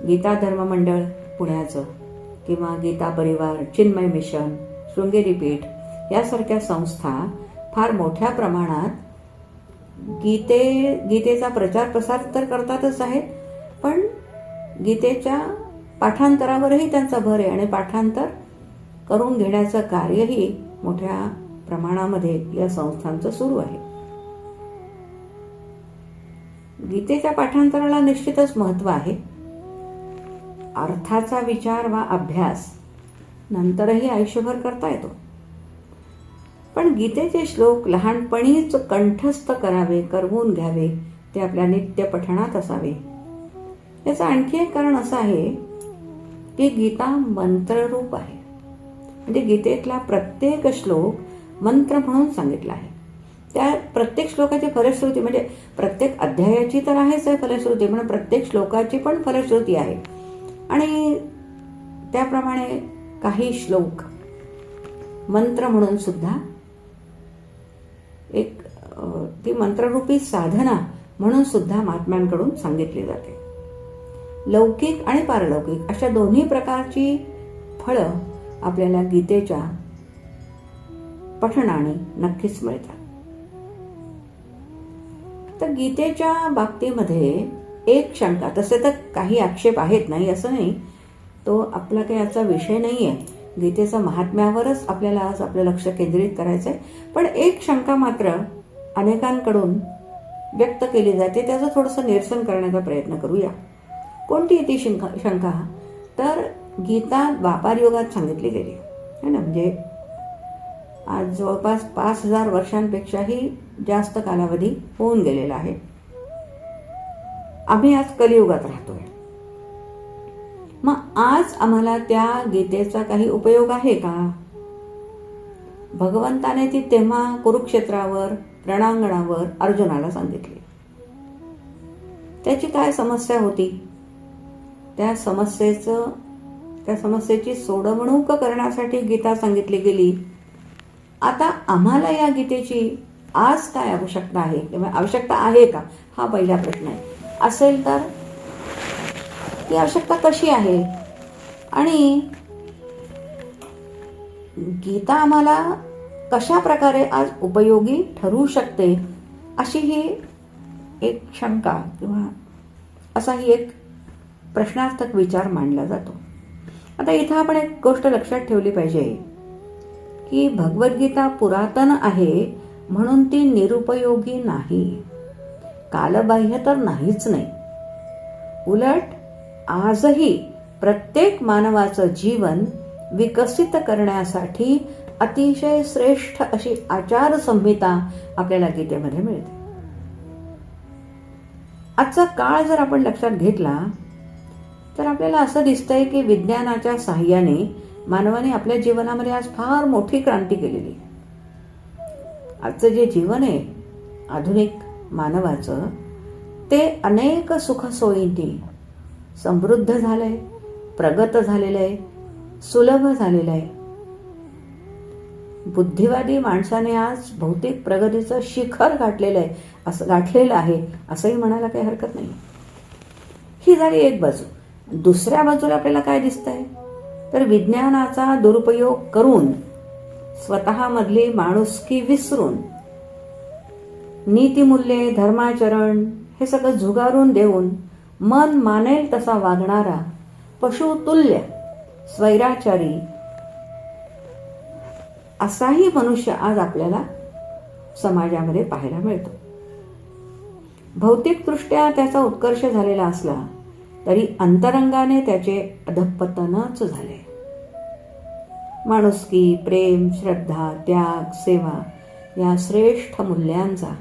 गीता धर्म मंडळ पुण्याचं किंवा गीता परिवार, चिन्मय मिशन, शृंगेरी पीठ यासारख्या संस्था फार मोठ्या प्रमाणात गीतेचा प्रचार प्रसार तर करतातच आहेत, पण गीतेच्या पाठांतरावरही त्यांचा भर आहे आणि पाठांतर करून घेण्याचं कार्यही मोठ्या प्रमाणामध्ये या संस्थांचं सुरू आहे. गीतेच्या पाठांतराला निश्चितच महत्त्व आहे. अर्थाचा विचार वा अभ्यास नंतरही आयुष्यभर करता येतो, पण गीतेचे श्लोक लहानपणीच कंठस्थ करावे, करवून घ्यावे, ते आपल्या नित्य पठणात असावे. याचं आणखी एक कारण असं आहे की गीता मंत्ररूप आहे. म्हणजे गीतेतला प्रत्येक श्लोक मंत्र म्हणून सांगितला आहे. त्या प्रत्येक श्लोकाची फलश्रुती म्हणजे प्रत्येक अध्यायाची तर आहेच आहे फलश्रुती, म्हणून प्रत्येक श्लोकाची पण फलश्रुती आहे. आणि त्याप्रमाणे काही श्लोक मंत्र म्हणून सुद्धा एक ती मंत्ररूपी साधना म्हणून सुद्धा महात्म्यांकडून सांगितली जाते. लौकिक आणि पारलौकिक अशा दोन्ही प्रकारची फळं आपल्याला गीतेच्या पठणाने नक्कीच मिळतात. तर गीतेच्या बाबतीमध्ये एक शंका, तसे तर काही आक्षेप आहेत, नाही असं नाही, तो आपला काही याचा विषय नाही आहे. गीतेचा महात्म्यावरच आपल्याला आज आपलं लक्ष केंद्रित करायचं आहे. पण एक शंका मात्र अनेकांकडून व्यक्त केली जाते, त्याचं थोडंसं निरसन करण्याचा प्रयत्न करूया. कोणती ती शंका? तर गीता द्वापार युगात सांगितली गेली है ना, म्हणजे आज जवळपास 5000 वर्षांपेक्षाही जास्त कालावधी होऊन गेलेला आहे. आम्ही आज कलियुगात राहतोय. मग आज आम्हाला त्या गीतेचा काही उपयोग आहे का? भगवंताने ती तेव्हा कुरुक्षेत्रावर रणांगणावर अर्जुनाला सांगितली. त्याची काय समस्या होती? त्या समस्येची सोडवणूक करण्यासाठी गीता सांगितली गेली. आता आम्हाला या गीतेची आज काय आवश्यकता आहे किंवा आवश्यकता आहे का, हा पहिला प्रश्न आहे. असेल तर ती आवश्यकता कशी आहे आणि गीता आम्हाला कशा प्रकारे आज उपयोगी ठरू शकते, अशी ही एक शंका किंवा असाही एक प्रश्नार्थक विचार मांडला जातो. आता इथं आपण एक गोष्ट लक्षात ठेवली पाहिजे की भगवद्गीता पुरातन आहे म्हणून ती निरुपयोगी नाही, कालबाह्य तर नाहीच नाही. उलट आजही प्रत्येक मानवाचं जीवन विकसित करण्यासाठी अतिशय श्रेष्ठ अशी आचारसंहिता आपल्याला गीतेमध्ये मिळते. आजचा काळ जर आपण लक्षात घेतला तर आपल्याला असं दिसतंय की विज्ञानाच्या साहाय्याने मानवाने आपल्या जीवनामध्ये आज फार मोठी क्रांती केलेली. आजचं जे जीवन आहे आधुनिक मानवाचं, ते अनेक सुखसोयींनी समृद्ध झालंय, प्रगत झालेलं आहे, सुलभ झालेलं आहे. बुद्धिवादी माणसाने आज भौतिक प्रगतीचं शिखर गाठलेलं आहे असंही म्हणायला काही हरकत नाही. ही झाली एक बाजू. दुसऱ्या बाजूला आपल्याला काय दिसतंय तर विज्ञानाचा दुरुपयोग करून स्वतःमधली माणुसकी विसरून नीतिमूल्ये, धर्माचरण हे सगळं झुगारून देऊन मन मानेल तसा वागणारा पशुतुल्य स्वैराचारी असाही मनुष्य आज आपल्याला समाजामध्ये पाहायला मिळतो. भौतिकदृष्ट्या त्याचा उत्कर्ष झालेला असला तरी अंतरंगाने त्याचे अधःपतनच झाले. माणुसकी, प्रेम, श्रद्धा, त्याग, सेवा या श्रेष्ठ मूल्यांचा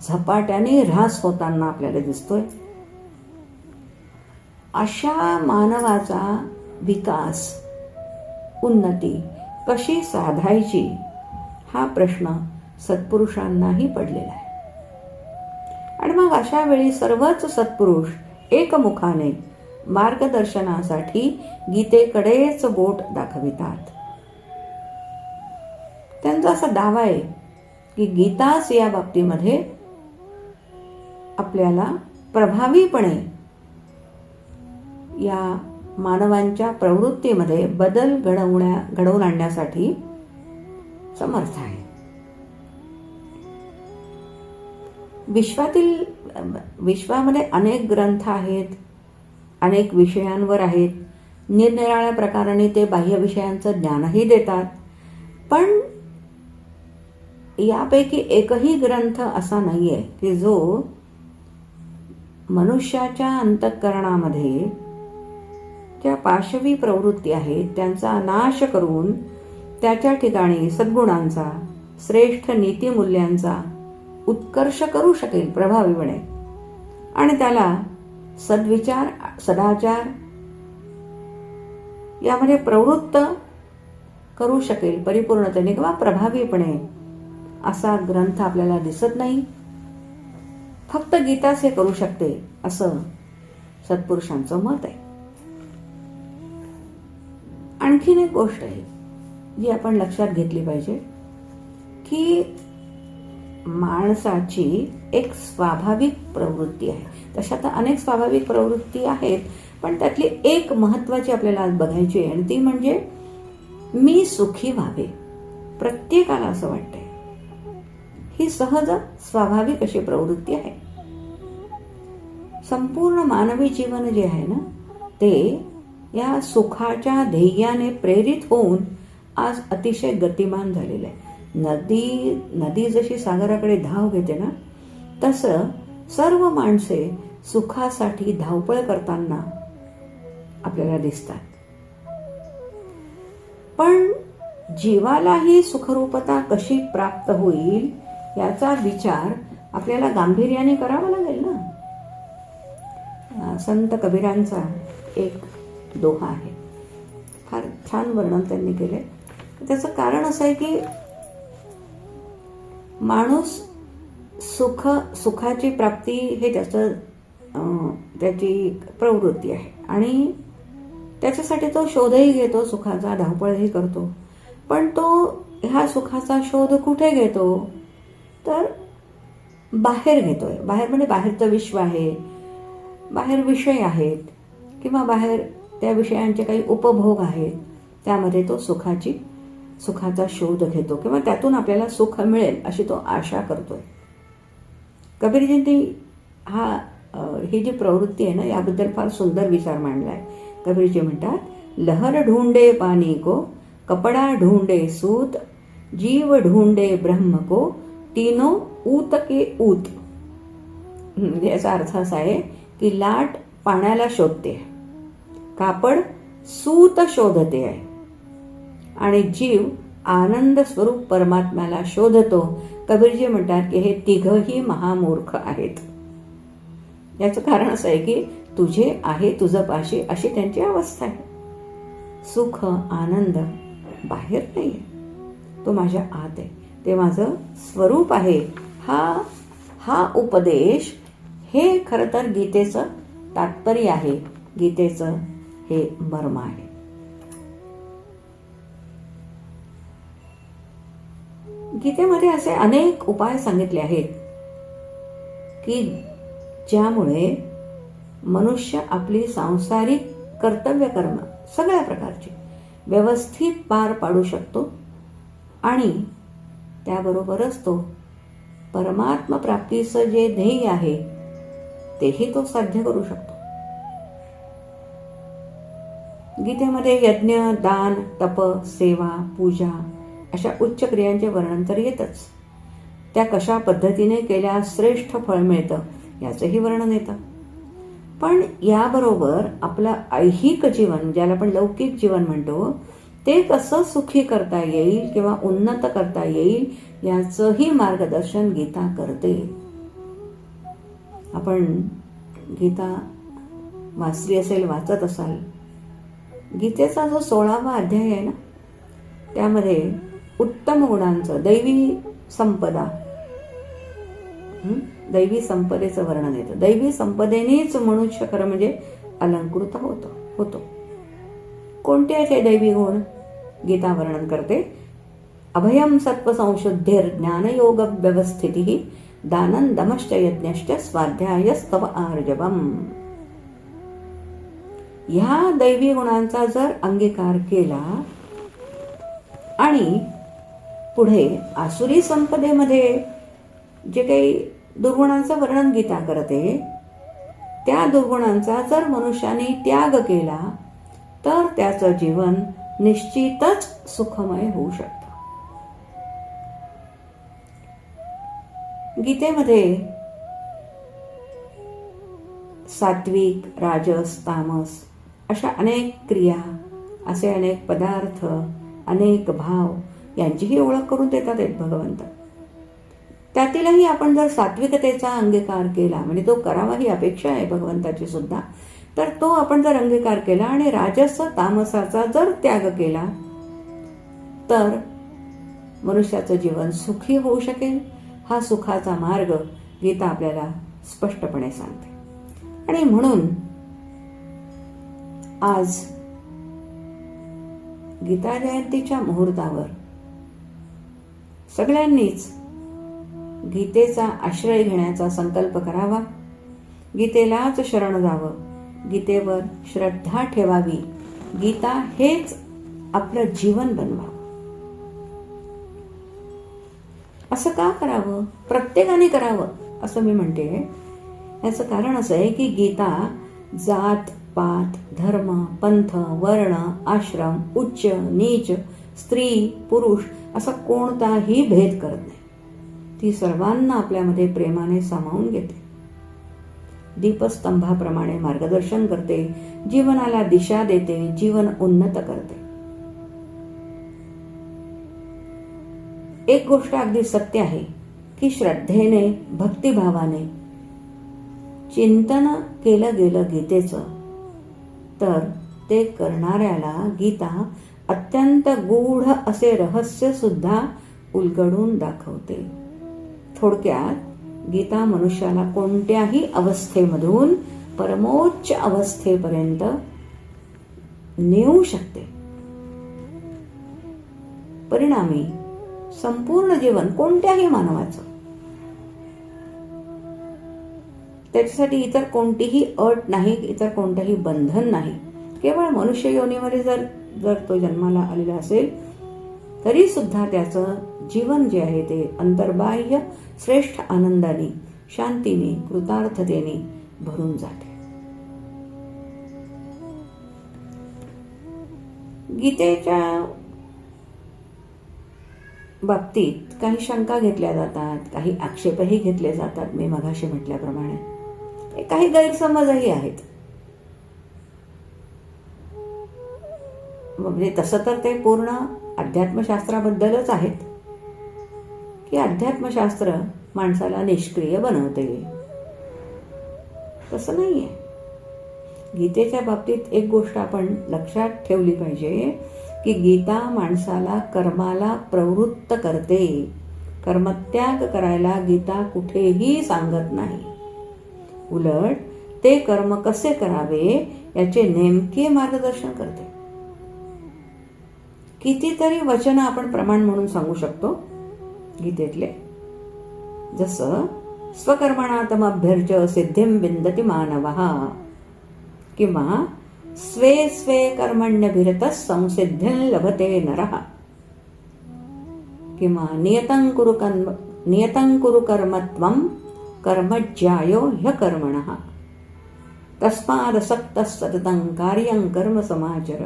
झपाट्याने ऱ्हास होताना आपल्याला दिसतोय. अशा मानवाचा विकास, उन्नती कशी साधायची हा प्रश्न सत्पुरुषांनाही पडलेला आहे. आणि मग अशा वेळी सर्वच सत्पुरुष एकमुखाने मार्गदर्शनासाठी गीतेकडेच बोट दाखवितात. त्यांचा असा दावा आहे की गीताच या बाबतीमध्ये आपल्याला प्रभावीपणे या मानवांच्या प्रवृत्तीमध्ये बदल घडवून आणण्यासाठी समर्थ आहे. विश्वामध्ये अनेक ग्रंथ आहेत, अनेक विषयांवर आहेत. निरनिराळ्या प्रकाराने ते बाह्य विषयांचं ज्ञानही देतात. पण यापैकी एकही ग्रंथ असा नाहीये की जो मनुष्याच्या अंतःकरणामध्ये ज्या पाशवी प्रवृत्ती आहेत त्यांचा नाश करून त्याच्या ठिकाणी सद्गुणांचा, श्रेष्ठ नीतिमूल्यांचा उत्कर्ष करू शकेल प्रभावीपणे आणि त्याला सद्विचार, सदाचार यामध्ये प्रवृत्त करू शकेल परिपूर्णतेने किंवा प्रभावीपणे, असा ग्रंथ आपल्याला दिसत नाही. फक्त गीताच हे करू शकते असं सत्पुरुषांचं मत आहे. आणखीन एक गोष्ट आहे जी आपण लक्षात घेतली पाहिजे की माणसाची एक स्वाभाविक प्रवृत्ती आहे. तशा तर अनेक स्वाभाविक प्रवृत्ती आहेत, पण त्यातली एक महत्वाची आपल्याला आज बघायची आहे आणि ती म्हणजे मी सुखी व्हावे. प्रत्येकाला असं वाटतंय. ही सहज स्वाभाविक अशी प्रवृत्ती आहे. संपूर्ण मानवी जीवन जे आहे ना ते या सुखाच्या ध्येयाने प्रेरित होऊन आज अतिशय गतिमान झालेलं आहे. नदी जशी सागराकडे धाव घेते ना तसं सर्व माणसे सुखासाठी धावपळ करताना आपल्याला दिसतात. पण जीवाला ही सुखरूपता कशी प्राप्त होईल याचा विचार आपल्याला गांभीर्याने करावा लागेल ना. संत कबीरांचा एक दोहा आहे, फार छान वर्णन त्यांनी केले. त्याचं कारण असं आहे की माणूस सुखाची प्राप्ती हे त्याची प्रवृत्ती आहे आणि त्याच्यासाठी तो शोधही घेतो, सुखाचा धावपळही करतो. पण तो ह्या सुखाचा शोध कुठे घेतो तर बाहेर घेतोय. बाहेर म्हणजे बाहेरचं विश्व आहे, बाहेर विषय आहेत किंवा बाहेर त्या विषयांचे काही उपभोग आहेत, त्यामध्ये तो सुखाचा शोध घेतो किंवा त्यातून आपल्याला सुख मिळेल अशी तो आशा करतोय. कबीरजींनी ही जी प्रवृत्ती आहे ना याबद्दल फार सुंदर विचार मांडलाय. कबीरजी म्हणतात, लहर ढूंढे पानी को, कपडा ढूंढे सूत, जीव ढूंढे ब्रह्म को, तीनों ऊत के ऊत. याचा अर्थ असा आहे की लाट पाण्याला शोधते, कापड सूत शोधते आहे आणि जीव आनंद स्वरूप परमात्म्याला शोधतो. कबीरजी म्हणतात की हे तिघही महामूर्ख आहेत. याचं कारण असं आहे की तुझे आहे तुझं पाशी अशी त्यांची अवस्था आहे. सुख आनंद बाहेर नाहीये, तो माझ्या आत आहे, ते माझं स्वरूप आहे. हा उपदेश हे खरं तर गीतेचं तात्पर्य आहे, गीतेचं हे मर्म आहे. गीतेमध्ये असे अनेक उपाय सांगितले आहेत की ज्यामुळे मनुष्य आपली सांसारिक कर्तव्य कर्म सगळ्या प्रकारची व्यवस्थित पार पाडू शकतो आणि त्याबरोबरच तो परमात्म प्राप्तीचं जे ध्येय आहे तेही तो साध्य करू शकतो. गीतेमध्ये यज्ञ, दान, तप, सेवा, पूजा अशा उच्च क्रियांचे वर्णन तर येतच. त्या कशा पद्धतीने केल्या श्रेष्ठ फळ मिळतं याचंही वर्णन येतं. पण याबरोबर आपलं ऐहिक जीवन, ज्याला आपण लौकिक जीवन म्हणतो, ते कसं सुखी करता येईल किंवा उन्नत करता येईल याचंही मार्गदर्शन गीता करते. आपण गीता वाचली असेल, वाचत असाल. गीतेचा जो 16वा अध्याय आहे ना, त्यामध्ये उत्तम गुणांचं, दैवी संपदा, दैवी संपदेचं वर्णन येतं. दैवी संपदेनेच मनुष्य खरं म्हणजे अलंकृत होतो. कोणते असे दैवी गुण गीता वर्णन करते? अभयम सत्व संशुद्धीर ज्ञानयोग व्यवस्थिती दानं दमश्च यज्ञश्च स्वाध्यायस्तव आर्जवम. ह्या दैवी गुणांचा जर अंगीकार केला आणि पुढे आसुरी संपदेमध्ये जे काही दुर्गुणांचं वर्णन गीता करते, त्या दुर्गुणांचा जर मनुष्याने त्याग केला तर त्याचं जीवन निश्चितच सुखमय होऊ शकतं. गीतेमध्ये सात्विक, राजस, तामस अशा अनेक क्रिया, असे अनेक पदार्थ, अनेक भाव यांचीही ओळख करून देतात भगवंत. त्यातीलही आपण जर सात्विकतेचा अंगीकार केला, म्हणजे तो करावा ही अपेक्षा आहे भगवंताची सुद्धा, तर तो आपण जर अंगीकार केला आणि राजस तामसाचा जर त्याग केला तर मनुष्याचं जीवन सुखी होऊ शकेल. हा सुखाचा मार्ग गीता आपल्याला स्पष्टपणे सांगते. आणि म्हणून आज गीता जयंतीच्या मुहूर्तावर सगळ्यांनीच गीतेचा आश्रय घेण्याचा संकल्प करावा. गीतेलाच शरण जावं, गीतेवर श्रद्धा ठेवावी, गीता हेच आपलं जीवन बनवावं. असं का करावं? प्रत्येकाने करावं असं मी म्हणते. याचं कारण असं आहे की गीता जात पात, धर्म, पंथ, वर्ण, आश्रम, उच्च नीच, स्त्री पुरुष असा कोणताही भेद करत नाही. ती सर्वांना आपल्यामध्ये प्रेमाने सामावून घेते. दीपस्तंभाप्रमाणे मार्गदर्शन करते, जीवनाला दिशा देते, जीवन उन्नत करते. एक गोष्ट अगदी सत्य आहे की श्रद्धेने, भक्तिभावाने चिंतन केलं गेलं गीतेचं तर ते करणाऱ्याला गीता अत्यंत गूढ असे रहस्य सुद्धा उलगडून दाखवते. थोडक्यात गीता मनुष्याला कोणत्याही अवस्थेमधून परमोच्च अवस्थेपर्यंत नेऊ शकते. परिणामी संपूर्ण जीवन कोणत्याही मानवाचं, त्याच्यासाठी इतर कोणतीही अट नाही, इतर कोणतंही बंधन नाही. केवळ मनुष्य योनीमध्ये जर तो जन्माला आलेला असेल तरी सुद्धा त्याचं जीवन जे आहे ते अंतर्बाह्य श्रेष्ठ आनंदाने, शांतीने, कृतार्थतेने भरून जाते. गीतेच्या बाबतीत काही शंका घेतल्या जातात, काही आक्षेपही घेतले जातात. मी मगाशी म्हटल्याप्रमाणे काही गैरसमजही आहेत. म्हणजे तसं तर ते पूर्ण अध्यात्मशास्त्राबद्दलच आहेत की अध्यात्मशास्त्र माणसाला निष्क्रिय बनवते. तसं नाहीये. गीतेच्या बाबतीत एक गोष्ट आपण लक्षात ठेवली पाहिजे की गीता माणसाला कर्माला प्रवृत्त करते. कर्मत्याग करायला गीता कुठेही सांगत नाही. उलट ते कर्म कसे करावे याचे नेमके मार्गदर्शन करते. कितीतरी वचन आपण प्रमाण म्हणून सांगू शकतो गीतेतले. जसं स्वकर्मणातमभ्यर्च सिद्धिं विंदति मानवः किंवा स्वे स्वे कर्मण्यभिरतः संसिद्धिं लभते नरः किंवा नियतं कुरु कर्मत्वं कर्मज्यायो ह्यकर्मणः तस्मादसक्तः सततं कार्यं कर्म समाचर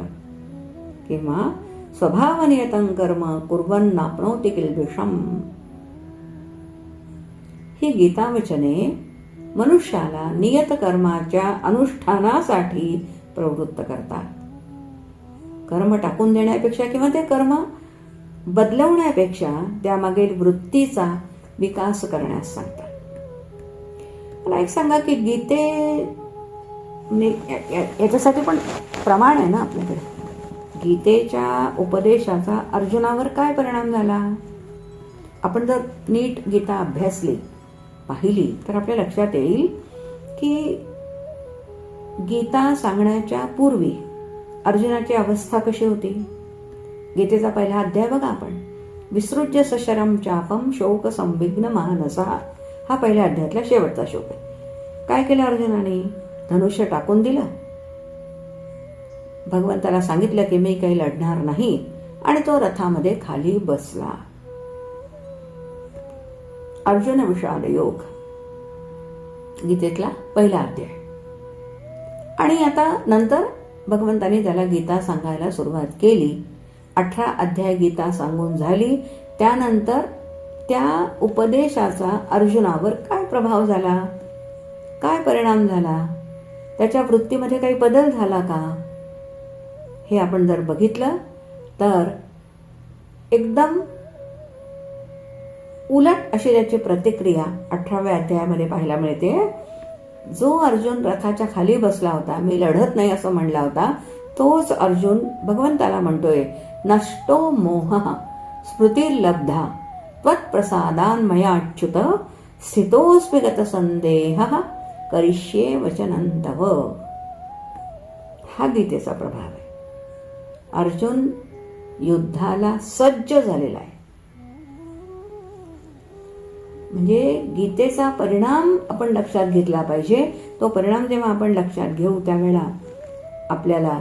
किंवा स्वभावनियतं कर्म कुर्वन्नाप्नोति किल्बिषम्. ही गीतावचने मनुष्याला नियत कर्माच्या अनुष्ठानासाठी प्रवृत्त करतात. कर्म टाकून देण्यापेक्षा किंवा ते कर्म बदलवण्यापेक्षा त्यामागील वृत्तीचा विकास करण्यास सांगतात. मला एक सांगा की याच्यासाठी पण प्रमाण आहे ना आपल्याकडे. गीतेच्या उपदेशाचा अर्जुनावर काय परिणाम झाला? आपण जर नीट गीता अभ्यासली, पाहिली, तर आपल्या लक्षात येईल की गीता सांगण्याच्या पूर्वी अर्जुनाची अवस्था कशी होती. गीतेचा पहिला अध्याय बघा आपण. विसृज्य सशरम चापम शोक संविघ्न मानसा, हा पहिल्या अध्यायातला शेवटचा श्लोक आहे. काय केलं अर्जुनाने? धनुष्य टाकून दिलं, भगवंताला सांगितलं की मी काही लढणार नाही, आणि तो रथामध्ये खाली बसला. अर्जुन विषाद योग, गीतेतला पहिला अध्याय. आणि आता नंतर भगवंताने त्याला गीता सांगायला सुरुवात केली. 18 अध्याय गीता सांगून झाली. त्यानंतर त्या उपदेशाचा अर्जुनावर काय प्रभाव झाला, काय परिणाम झाला, त्याच्या वृत्तीमध्ये काही बदल झाला का, हे आपण जर बघितलं तर एकदम उलट अशी त्याची प्रतिक्रिया 18व्या अध्यायामध्ये पाहायला मिळते. जो अर्जुन रथाच्या खाली बसला होता, मी लढत नाही असं म्हणला होता, तोच अर्जुन भगवंताला म्हणतोय, नष्टो मोह स्मृतिर्लब्धा त्वत्प्रसादान मयाच्युत स्थितोऽस्मि गतसंदेहः करिष्ये वचनं तव. हा गीतेचा प्रभाव आहे. अर्जुन युद्धाला सज्ज झालेला आहे. म्हणजे गीतेचा परिणाम आपण लक्षात घेतला पाहिजे. तो परिणाम जेव्हा आपण लक्षात घेऊ त्यावेळेला आपल्याला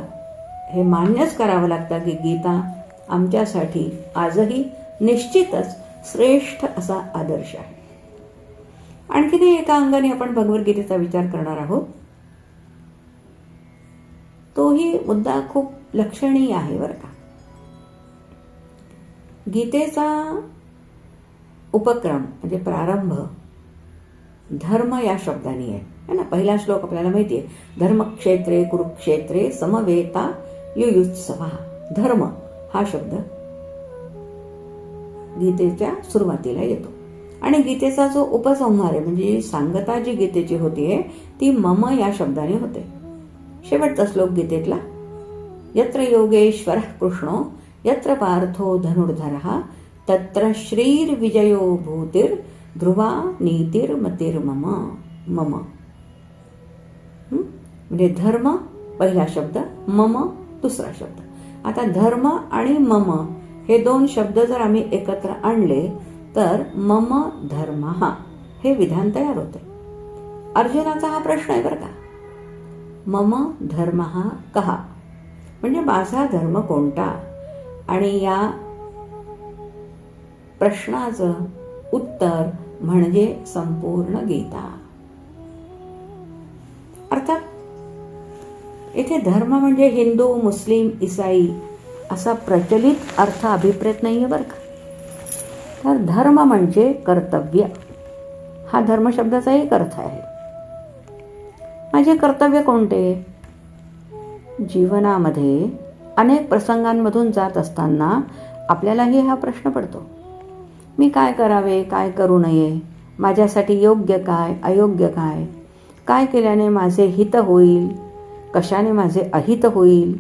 हे मान्यच करावं लागतं की गीता आमच्यासाठी आजही निश्चितच श्रेष्ठ असा आदर्श आहे. आणखीनही एका अंगाने आपण भगवद्गीतेचा विचार करणार आहोत. तोही मुद्दा खूप लक्षणीय आहे बरं का. गीतेचा उपक्रम म्हणजे प्रारंभ धर्म या शब्दाने आहे ना. पहिला श्लोक आपल्याला माहिती आहे, धर्मक्षेत्रे कुरुक्षेत्रे समवेता युयुत्सवा. धर्म हा शब्द गीतेच्या सुरुवातीला येतो. आणि गीतेचा जो उपसंहार आहे म्हणजे सांगता जी गीतेची होतीये ती मम या शब्दाने होते. शेवटचा श्लोक गीतेतला, यत्र योगेश्वर कृष्णो यत्र पार्थो धनुर्धरः तत्र श्रीर्विजयो भूतिर् ध्रुवा नीतिर्मतिर्मम. मम म्हणजे धर्म पहिला शब्द, मम दुसरा शब्द. आता धर्म आणि मम हे दोन शब्द जर आम्ही एकत्र आणले तर मम धर्मः हे विधान तयार होते. अर्जुनाचा हा प्रश्न आहे बरं का, मम धर्मः कहा, म्हणजे माझा धर्म कोणता. आणि या प्रश्नाचं उत्तर म्हणजे संपूर्ण गीता. अर्थात इथे धर्म म्हणजे हिंदू, मुस्लिम, ईसाई असा प्रचलित अर्थ अभिप्रेत नाहीये बरं का. तर धर्म म्हणजे कर्तव्य, हा धर्म शब्दाचा एक अर्थ आहे. माझे कर्तव्य कोणते? जीवनामध्ये अनेक प्रसंगांमधून जात असताना आपल्यालाही हा प्रश्न पडतो, मी काय करावे, काय करू नये, माझ्यासाठी योग्य काय, अयोग्य काय, काय केल्याने माझे हित होईल, कशाने माझे अहित होईल.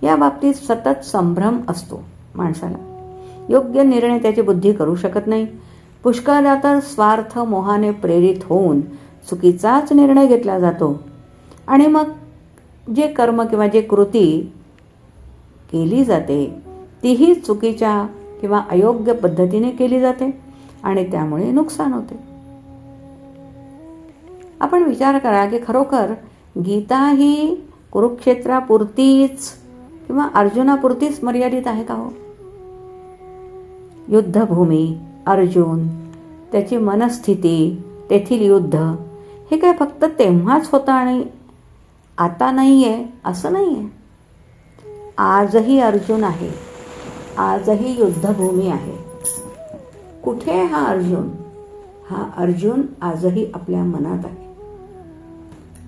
या बाबतीत सतत संभ्रम असतो माणसाला. योग्य निर्णय त्याची बुद्धी करू शकत नाही. पुष्कळदा तर स्वार्थ मोहाने प्रेरित होऊन चुकीचाच निर्णय घेतला जातो. आणि मग जे कर्म किंवा जे कृती केली जाते तीही चुकीच्या किंवा अयोग्य पद्धतीने केली जाते आणि त्यामुळे नुकसान होते. आपण विचार करा की खरोखर गीता ही कुरुक्षेत्रापुरतीच किंवा अर्जुनापुरतीच मर्यादित आहे का हो? युद्धभूमी, अर्जुन, त्याची मनस्थिती, तेथील युद्ध हे काय फक्त तेव्हाच होतं आणि आता नाही आहे असं नाही आहे. आजही अर्जुन आहे, आजही युद्धभूमी आहे. कुठे आहे हा अर्जुन? हा अर्जुन आजही आपल्या मनात आहे.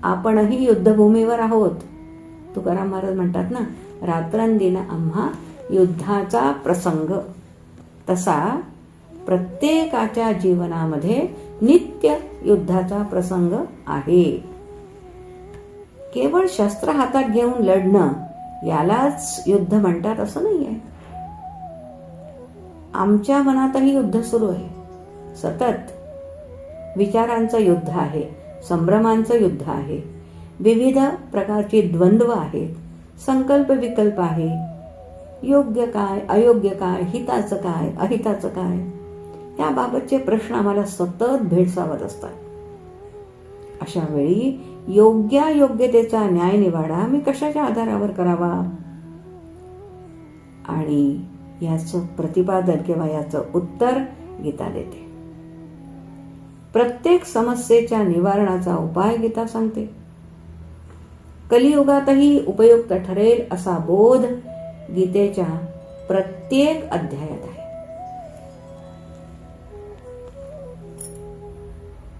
आपणही युद्धभूमीवर आहोत. तुकाराम महाराज म्हणतात ना, रात्रंदिन आम्हा युद्धाचा प्रसंग. तसा प्रत्येकाच्या जीवनामध्ये नित्य युद्धाचा प्रसंग आहे. केवळ शस्त्र हातात घेऊन लढणं यालाच युद्ध म्हणतात असं नाहीये. आमच्या मनातही युद्ध सुरू आहे. सतत विचारांचं युद्ध आहे, संभ्रमांचं युद्ध आहे, विविध प्रकारची द्वंद्व आहेत, संकल्प विकल्प आहे, योग्य काय अयोग्य काय, हिताचं काय अहिताचं काय, याबाबतचे प्रश्न आम्हाला सतत भेडसावत असतात. अशा वेळी योग्यतेचा न्यायनिवाडा मी कशाच्या आधारावर करावा? आणि याचं प्रतिपादन किंवा याचं उत्तर गीता देते. प्रत्येक समस्येच्या निवारणाचा उपाय गीता सांगते. कलियुगातही उपयुक्त ठरेल असा बोध गीतेच्या प्रत्येक अध्यायात आहे.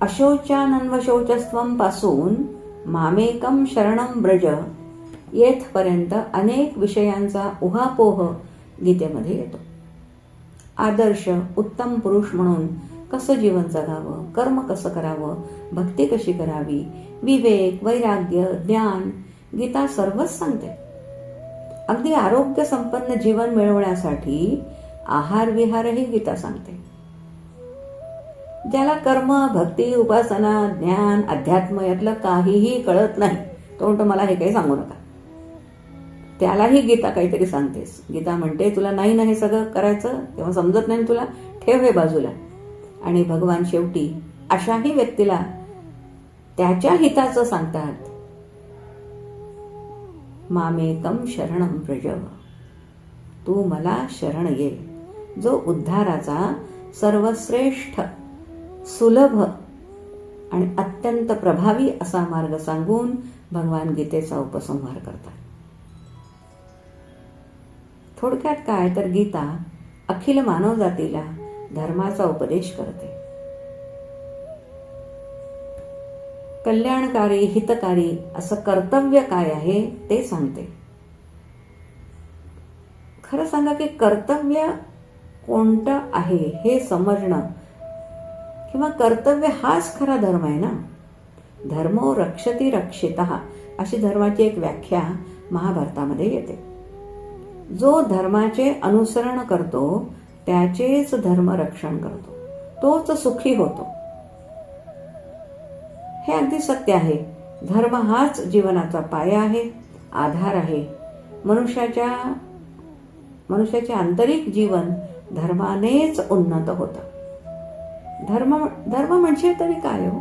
अशोचानन्वशोचस्त्वं पासून मामेकम शरणं व्रज येथपर्यंत अनेक विषयांचा उहापोह गीतेमध्ये येतो. आदर्श उत्तम पुरुष म्हणून कसं जीवन जगावं, कर्म कसं करावं, भक्ती कशी करावी, विवेक, वैराग्य, ज्ञान, गीता सर्वच सांगते. अगदी आरोग्य संपन्न जीवन मिळवण्यासाठी आहार विहारही गीता सांगते. ज्याला कर्म, भक्ती, उपासना, ज्ञान, अध्यात्म यातलं काहीही कळत नाही तो म्हणतो मला हे काही सांगू नका. त्यालाही गीता काहीतरी सांगतेस. गीता म्हणते तुला नाही ना हे सगळं करायचं, तेव्हा समजत नाही तुला, ठेव हे बाजूला. आणि भगवान शेवटी अशाही व्यक्तीला त्याच्या हिताचं सांगतात, मामेकम शरणं व्रज, तू मला शरण ये. जो उद्धाराचा सर्वश्रेष्ठ, सुलभ आणि अत्यंत प्रभावी असा मार्ग सांगून भगवान गीतेचा उपसंहार करतात. थोडक्यात काय तर गीता अखिल मानवजातीला धर्माचा उपदेश करते. कल्याणकारी, हितकारी असं कर्तव्य काय आहे ते सांगते. खरं सांगा की कर्तव्य कोणतं आहे हे समजणं किंवा कर्तव्य हाच खरा धर्म आहे ना. धर्मो रक्षति रक्षितः अशी धर्माची एक व्याख्या महाभारतामध्ये येते. जो धर्माचे अनुसरण करतो त्याचेच धर्म रक्षण करतो, तोच सुखी होतो. हे अगदी सत्य आहे. धर्म हाच जीवनाचा पाया आहे, आधार आहे. मनुष्याचे आंतरिक जीवन धर्मानेच उन्नत होतं. धर्म म्हणजे तरी काय हो?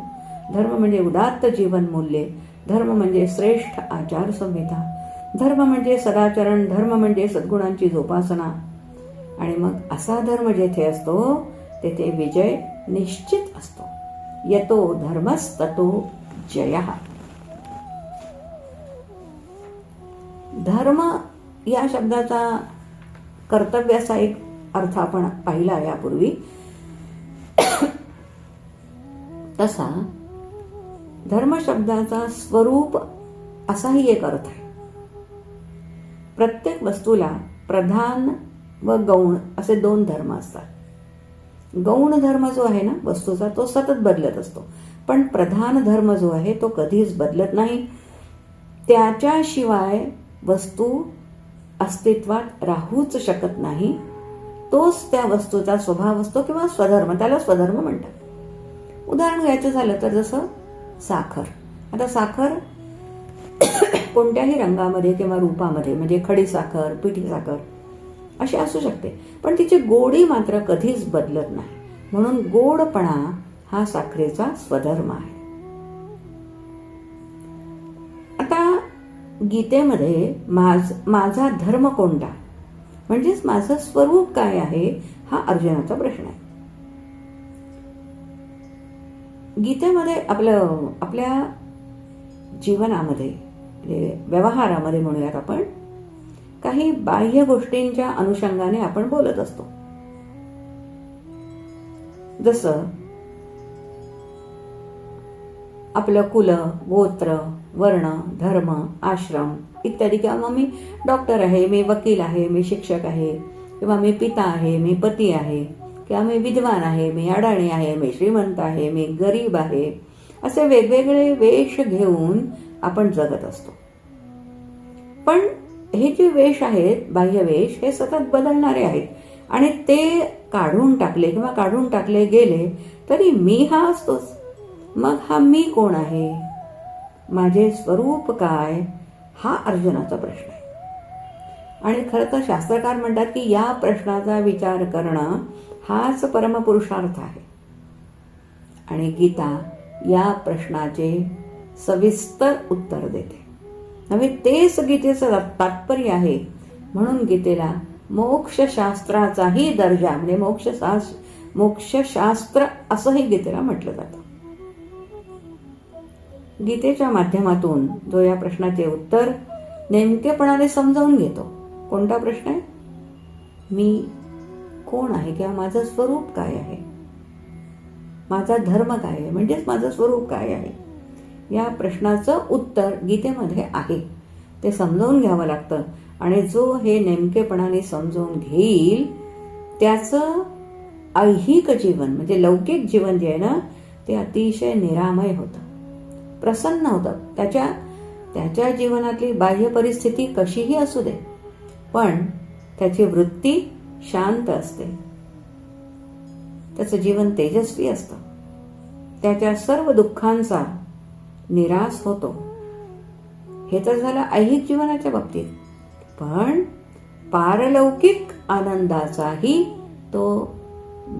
धर्म म्हणजे उदात्त जीवन मूल्ये, धर्म म्हणजे श्रेष्ठ आचार संहिता, धर्म म्हणजे सदाचरण, धर्म म्हणजे सद्गुणांची जोपासना. आणि मग असा धर्म जेथे असतो तेथे विजय निश्चित असतो. यतो धर्मस्ततो जयः. धर्म या शब्दाचा कर्तव्याचा एक अर्थ आपण पाहिला यापूर्वी. तसा धर्म शब्दाचा स्वरूप असाही एक अर्थ आहे. प्रत्येक वस्तूला प्रधान व गौण असे दोन धर्म असतात. गौण धर्म जो आहे ना वस्तूचा तो सतत बदलत असतो, पण प्रधान धर्म जो आहे तो कधीच बदलत नाही. त्याच्याशिवाय वस्तू अस्तित्वात राहूच शकत नाही. तोच त्या वस्तूचा स्वभाव असतो किंवा स्वधर्म, त्याला स्वधर्म म्हणतात. उदाहरण घ्यायचं झालं तर जसं साखर. आता साखर कोणत्याही रंगामध्ये किंवा रूपामध्ये, म्हणजे खडी साखर, पिठी साखर अशी असू शकते, पण तिची गोडी मात्र कधीच बदलत नाही. म्हणून गोडपणा हा साखरेचा स्वधर्म आहे. आता गीतेमध्ये माझा धर्म कोणता, म्हणजेच माझं स्वरूप काय आहे, हा अर्जुनाचा प्रश्न आहे. गीतेमध्ये आपल्या जीवनामध्ये, व्यवहारामध्ये म्हणूयात आपण, काही बाह्य गोष्टींच्या अनुषंगाने आपण बोलत असतो. जसं आपलं कुल, गोत्र, वर्ण, धर्म, आश्रम इत्यादी. किंवा मग मी डॉक्टर आहे, मी वकील आहे, मी शिक्षक आहे, किंवा मी पिता आहे, मी पती आहे, किंवा मी विद्वान आहे, मी अडाणी आहे, मी श्रीमंत आहे, मी गरीब आहे, असे वेगवेगळे वेश घेऊन आपण जगत असतो. पण हे जे वेश आहेत, बाह्य वेश, हे सतत बदलणारे आहेत आणि ते काढून टाकले किंवा काढून टाकले गेले तरी मी हा असतोच. मग हा मी कोण आहे, माझे स्वरूप काय, हा अर्जुनाचा प्रश्न आहे. आणि खरं तर शास्त्रकार म्हणतात की या प्रश्नाचा विचार करणं हाच परमपुरुषार्थ आहे. आणि गीता या प्रश्नाचे सविस्तर उत्तर देते. नव्हे तेच गीतेचं तात्पर्य आहे. म्हणून गीतेला मोक्षशास्त्राचाही दर्जा म्हणजे मोक्षशास्त्र असंही गीतेला म्हटलं जातं. गीतेच्या माध्यमातून जो या प्रश्नाचे उत्तर नेमकेपणाने समजावून घेतो. कोणता प्रश्न आहे? मी कोण आहे किंवा माझं स्वरूप काय आहे, माझा धर्म काय आहे, म्हणजेच माझं स्वरूप काय आहे, या प्रश्नाचं उत्तर गीतेमध्ये आहे. ते समजावून घ्यावं लागतं आणि जो हे नेमकेपणाने समजावून घेईल त्याचं ऐहिक जीवन म्हणजे लौकिक जीवन जे आहे ना, ते अतिशय निरामय होतं, प्रसन्न होतं. त्याच्या जीवनातली बाह्य परिस्थिती कशीही असू दे, पण त्याची वृत्ती शांत असते, त्याचं जीवन तेजस्वी असतं, त्याच्या सर्व दुःखांचा निराश होतो. हे तर झालं ऐहिक जीवनाच्या बाबतीत. पण पारलौकिक आनंदाचाही तो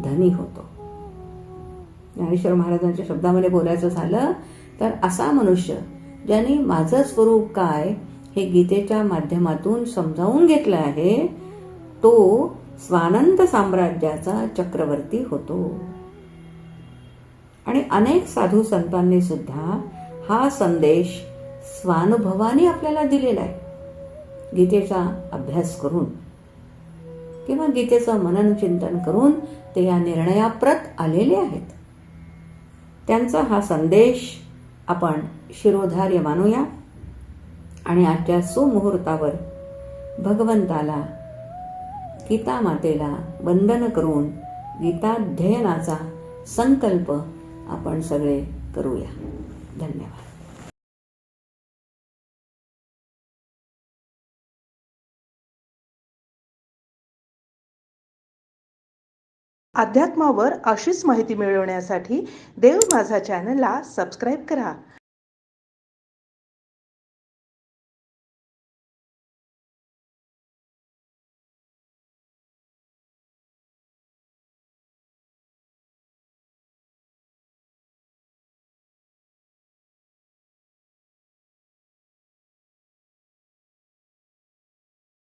धनी होतो. ज्ञानेश्वर महाराजांच्या शब्दामध्ये बोलायचं झालं तर असा मनुष्य ज्यांनी माझं स्वरूप काय हे गीतेच्या माध्यमातून समजावून घेतलं आहे, तो स्वानंद साम्राज्याचा चक्रवर्ती होतो. आणि अनेक साधू संतांनी सुद्धा हा संदेश स्वानुभवाने आपल्याला दिलेला आहे. गीतेचा अभ्यास करून किंवा गीतेचं मनन चिंतन करून ते या निर्णयाप्रत आलेले आहेत. त्यांचा हा संदेश आपण शिरोधार्य मानूया आणि आजच्या सुमुहूर्तावर भगवंताला, गीता मातेला वंदन करून गीताध्ययनाचा संकल्प आपण सगळे करूया. धन्यवाद. अध्यात्मावर अशीच माहिती मिळवण्यासाठी देव माझा चॅनलला सबस्क्राईब करा.